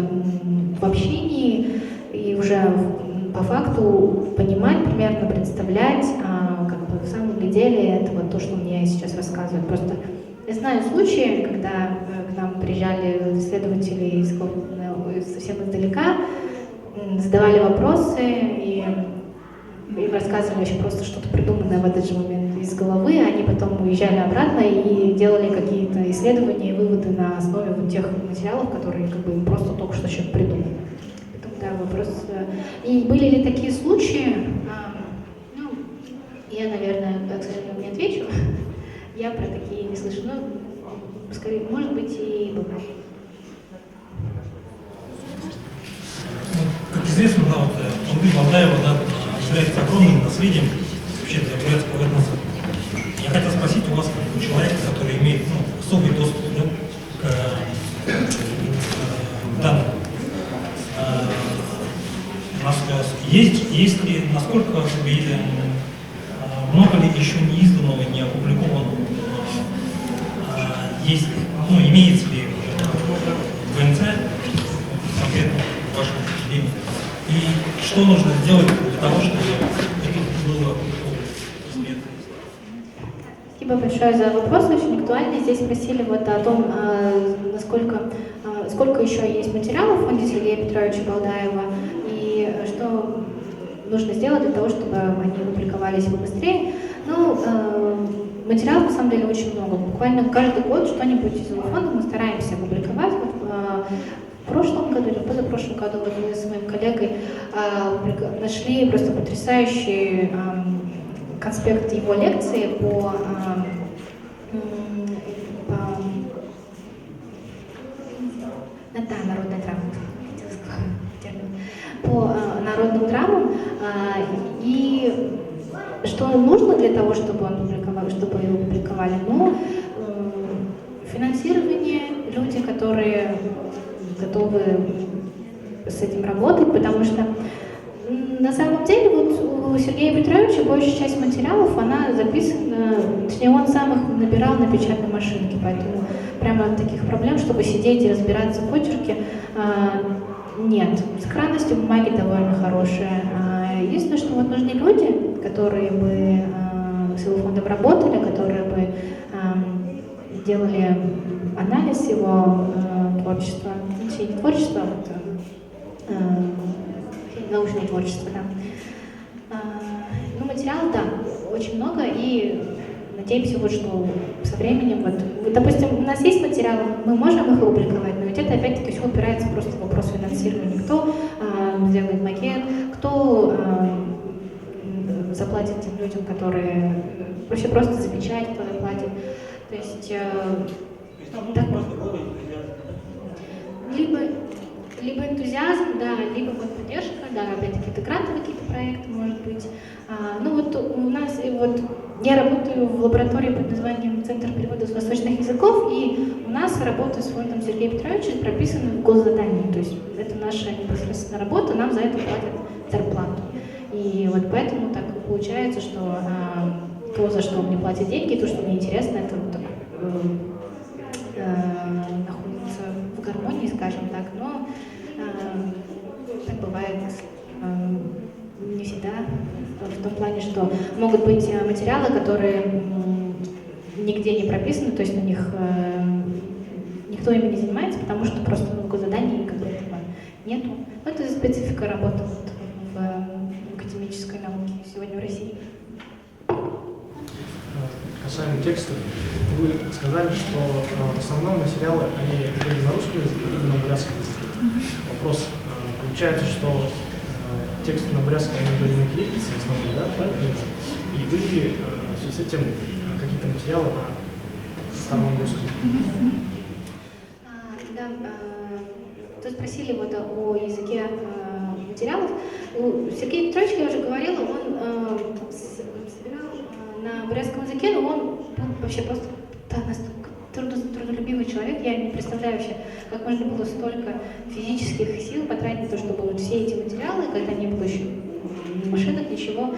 в общении и уже по факту понимать, примерно представлять, как бы в самом деле это вот то, что мне сейчас рассказывают. Просто я знаю случаи, когда к нам приезжали исследователи совсем издалека, задавали вопросы и им рассказывали вообще просто что-то придуманное в этот же момент из головы, а они потом уезжали обратно и делали какие-то исследования и выводы на основе вот тех материалов, которые как бы им просто только что человек придумал. Поэтому, да, вопрос. И были ли такие случаи? Ну, я, наверное, к сожалению, не отвечу. Я про такие не слышу. Но, скорее, может быть, и бывает. Как известно, да, вот Андрея Валдаева, да, является огромным наследием вообще для бурятского этноса. Я хотел спросить у вас, как у человека, который имеет особый доступ, да, к данным, есть ли, насколько много ли еще не изданного, не опубликованного есть, имеется ли в ВНЦ конкретно в вашем учреждении? И что нужно сделать для того, чтобы это было известно? Спасибо большое за вопрос, очень актуальный. Здесь спросили вот о том, сколько еще есть материалов в фонде Сергея Петровича Балдаева и что нужно сделать для того, чтобы они публиковались быстрее. Материалов на самом деле очень много. Буквально каждый год что-нибудь из его фонда мы стараемся публиковать. В прошлом году или позапрошлом году мы с моим коллегой нашли просто потрясающий конспект его лекции по народной драме, по народным драмам, и что нужно для того, чтобы он публиковал, чтобы его публиковали? Финансирование, люди, которые готовы с этим работать, потому что на самом деле вот у Сергея Петровича большая часть материалов, она записана, точнее он сам их набирал на печатной машинке, поэтому прямо таких проблем, чтобы сидеть и разбираться в почерке, нет. Сохранность бумаги довольно хорошая. Единственное, что вот нужны люди, которые бы с его фондом работали, которые бы делали анализ его творчества, не творчества, а вот, научное творчество, да. Материал, да, очень много, и надеемся, вот, что со временем, вот, допустим, у нас есть материалы, мы можем их опубликовать, но ведь это опять-таки все упирается просто в вопрос финансирования. Кто сделает макет, кто заплатит тем людям, которые вообще просто за печать, кто заплатит. То есть так, либо энтузиазм, да, либо вот поддержка, да, опять-таки это грантовые какие-то проекты, может быть. Вот у нас, вот я работаю в лаборатории под названием Центр перевода с восточных языков, и у нас работа с фондом Сергея Петровича прописана в госзадании, то есть это наша непосредственная работа, нам за это платят зарплату. И вот поэтому так получается, что то, за что мне платят деньги, то, что мне интересно, это вот так, находится в гармонии, скажем так, но так бывает не всегда, в том плане, что могут быть материалы, которые нигде не прописаны, то есть на них никто ими не занимается, потому что просто много заданий как бы этого нету. Это специфика работы в академической науке сегодня в России. Касаемо текста, вы сказали, что в основном материалы, они были на русском языке или на бурятском языке. Вопрос, получается, что тексты на бурятском они были на кириллице, основные, да, правильно? И были в связи с этим какие-то какие-то материалы на старом русском. Да, тут спросили вот о языке материалов. Сергей Петрович, я уже говорила, он собирал на бурятском языке, но он вообще просто настолько трудолюбивый человек. Я не представляю вообще, как можно было столько физических сил потратить на то, чтобы вот все эти материалы, когда не было еще машинок, ничего,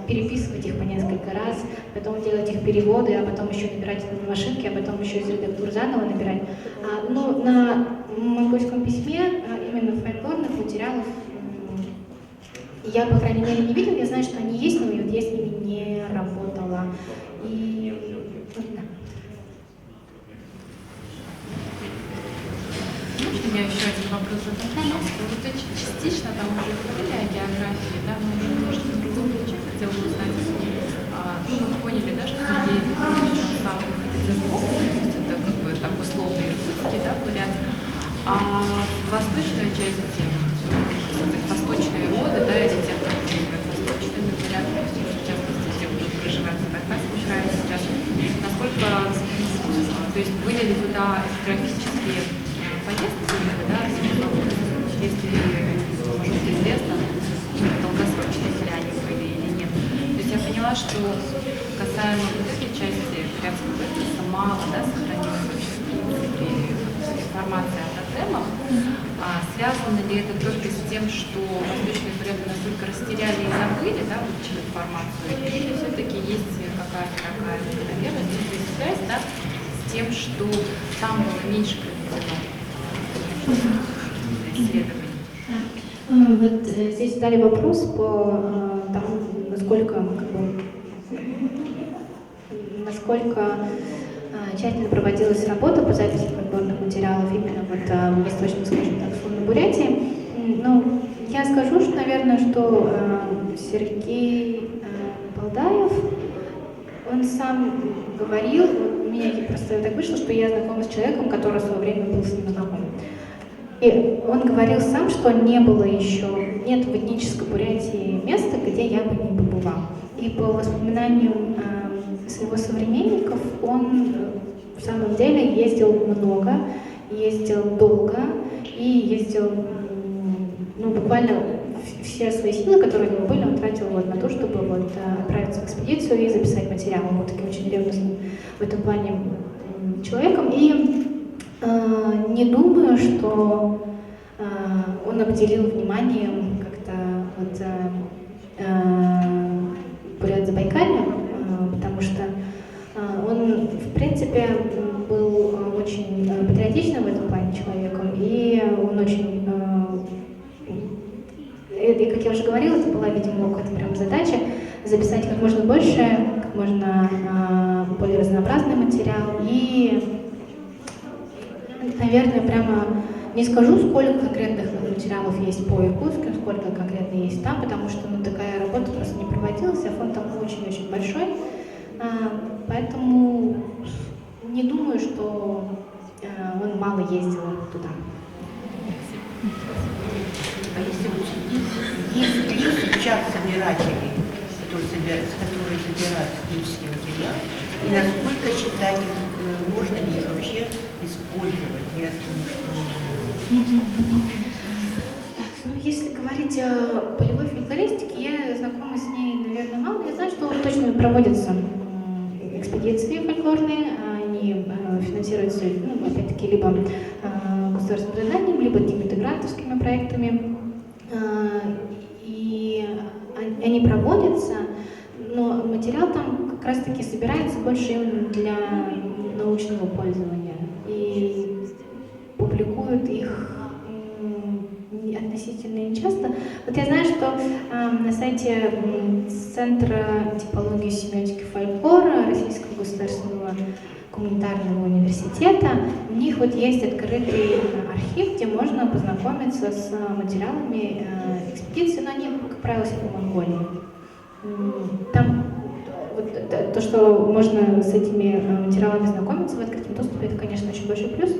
переписывать их по несколько раз, потом делать их переводы, а потом еще набирать это на машинке, а потом еще из редактуры заново набирать. Но на монгольском письме именно фольклорных материалов я, по крайней мере, не видела. Я знаю, что они есть, но вот я с ними не работала. И да. У меня еще один вопрос задать. Вот частично там уже говорили о географии, да, но немножко в другом ключе хотела бы узнать. Мы поняли, да, что Сергей Петрович сам выходит из Бога, это как бы так условно иркутский, да, бурятск. А восточная часть, восточные роды, да, эти те, кто называют восточными бурятами, в частности, те, кто проживает в Кавказском крае сейчас, насколько, то есть были ли туда графические поездки, да, если, может быть, известно, долгосрочные ли они были или нет. То есть я поняла, что касаемо вот этой части бурятского этноса мало, да, сохранилась вообще информация о тотемах. Связано ли это только с тем, что восточные буряты настолько растеряли и забыли, да, получили информацию, или все-таки есть какая-то такая, наверное, связь, да, с тем, что там было меньше проведено исследований? Вот здесь задали вопрос по тому, насколько тщательно проводилась работа по записи фольклорных материалов именно вот в восточном, скажем так, условно Бурятии. Ну, я скажу, что, наверное, что Сергей Балдаев, он сам говорил, вот у меня просто так вышло, что я знакома с человеком, который в свое время был с ним знаком. И он говорил сам, что нет в этнической Бурятии места, где я бы не побывал. И по воспоминаниям своего современников, он в самом деле ездил много, ездил долго и ездил, буквально все свои силы, которые у него были, он тратил вот на то, чтобы вот отправиться в экспедицию и записать материал. Он был таким очень ревностным в этом плане человеком. И не думаю, что он обделил вниманием как-то вот Бурят-Забайкалье, потому что он, в принципе, был очень патриотичным в этом плане человеком, и он очень, и, как я уже говорила, это была, видимо, какая-то прям задача записать как можно больше, как можно более разнообразный материал. И, наверное, прямо не скажу, сколько конкретных материалов есть по Иркутску, сколько конкретно есть там, потому что такая работа просто не проводилась, а фонд там очень-очень большой. Поэтому не думаю, что он мало ездил туда. А если сейчас собиратели, которые собирают технические материалы, и насколько считать, можно ли их вообще использовать? Я думаю, Если говорить о полевой фольклористике, я знакома с ней, наверное, мало. Я знаю, что точно проводятся экспедиции фольклорные, они финансируются, опять-таки, либо государственным заданием, либо какими-то грантовскими проектами. И они проводятся, но материал там как раз-таки собирается больше именно для научного пользования. И публикуют их относительно нечасто. Вот я знаю, что на сайте Центра типологии, семиотики, фольклора Российского государственного гуманитарного университета у них вот есть открытый архив, где можно познакомиться с материалами экспедиции, но они, как правило, все по Монголии. Там вот, то, что можно с этими материалами знакомиться в открытом доступе, это, конечно, очень большой плюс.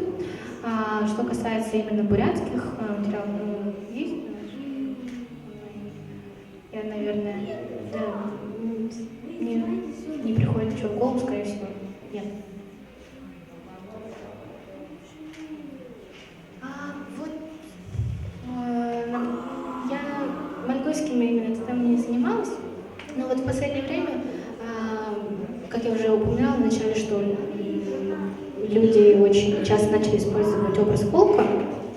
Что касается именно бурятских материалов, есть, я, наверное, не приходит. что в голову, скорее всего, нет. Вот я монгольскими именно темами не занималась, но вот в последнее время, как я уже упоминала в начале, что люди очень часто начали использовать образ волка,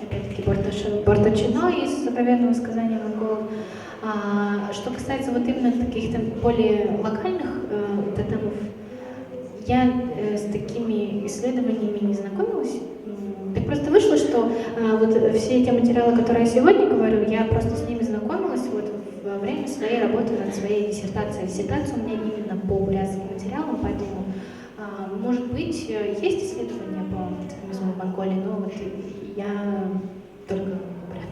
опять-таки Борточино из заповедного сказания монголов. Что касается вот именно каких-то более локальных тотемов, я с такими исследованиями не знакомилась. Так просто вышло, что вот все эти материалы, которые я сегодня говорю, я просто с ними знакомилась вот во время своей работы над своей диссертацией. Диссертация у меня именно по бурятским материалам, поэтому, может быть, есть исследования по тотемизму в Монголии, но вот я только бурят.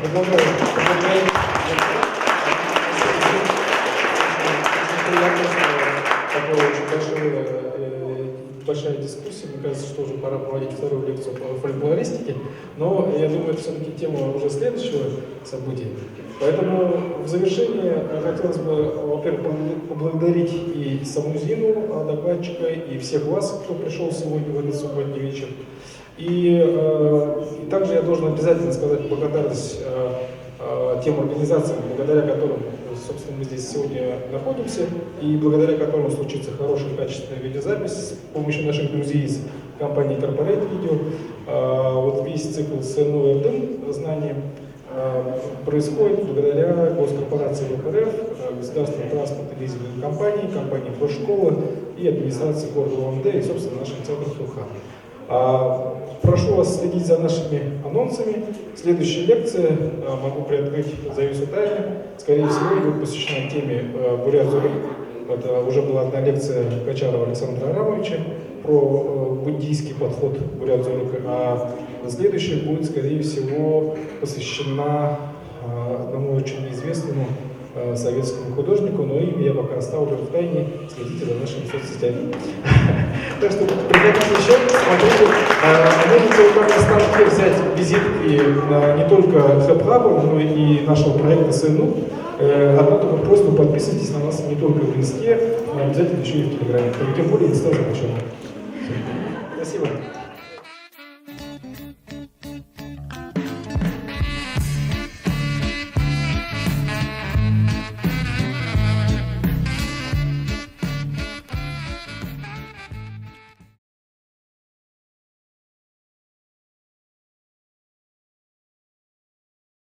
Продолжаем. Такая очень большая дискуссия. Мне кажется, что уже пора проводить вторую лекцию по фольклористике. Но я думаю, это все-таки тема уже следующего события. Поэтому в завершение хотелось бы, во-первых, поблагодарить и саму Зину, докладчика, и всех вас, кто пришел сегодня в этот субботний вечер. И также я должен обязательно сказать благодарность тем организациям, благодаря которым, собственно, мы здесь сегодня находимся, и благодаря которым случится хорошая качественная видеозапись с помощью наших друзей из компании Corporate Video. Вот весь цикл СНУ РДМ знания происходит благодаря госкорпорации ВКРФ, государственной транспортной лизинговой компании, компании Прошкола и администрации города УМД и, собственно, нашим центром ХУХА. Прошу вас следить за нашими анонсами. Следующая лекция, могу приоткрыть завесу тайны, скорее всего, будет посвящена теме Бурят-Зурык. Это уже была одна лекция Качарова Александра Арамовича про буддийский подход Бурят-Зурыка, а следующая будет, скорее всего, посвящена одному очень известному советскому художнику, но имя я пока оставлю в тайне, следите за нашими соцсетями. Так что приходите еще, смотрите, можете у нас на станке взять визитки не только HubHub, но и нашего проекта СНУ. Одна только просьба, подписывайтесь на нас не только в Инсте, но обязательно еще и в Телеграме. Тем более Инста запрещена. Спасибо.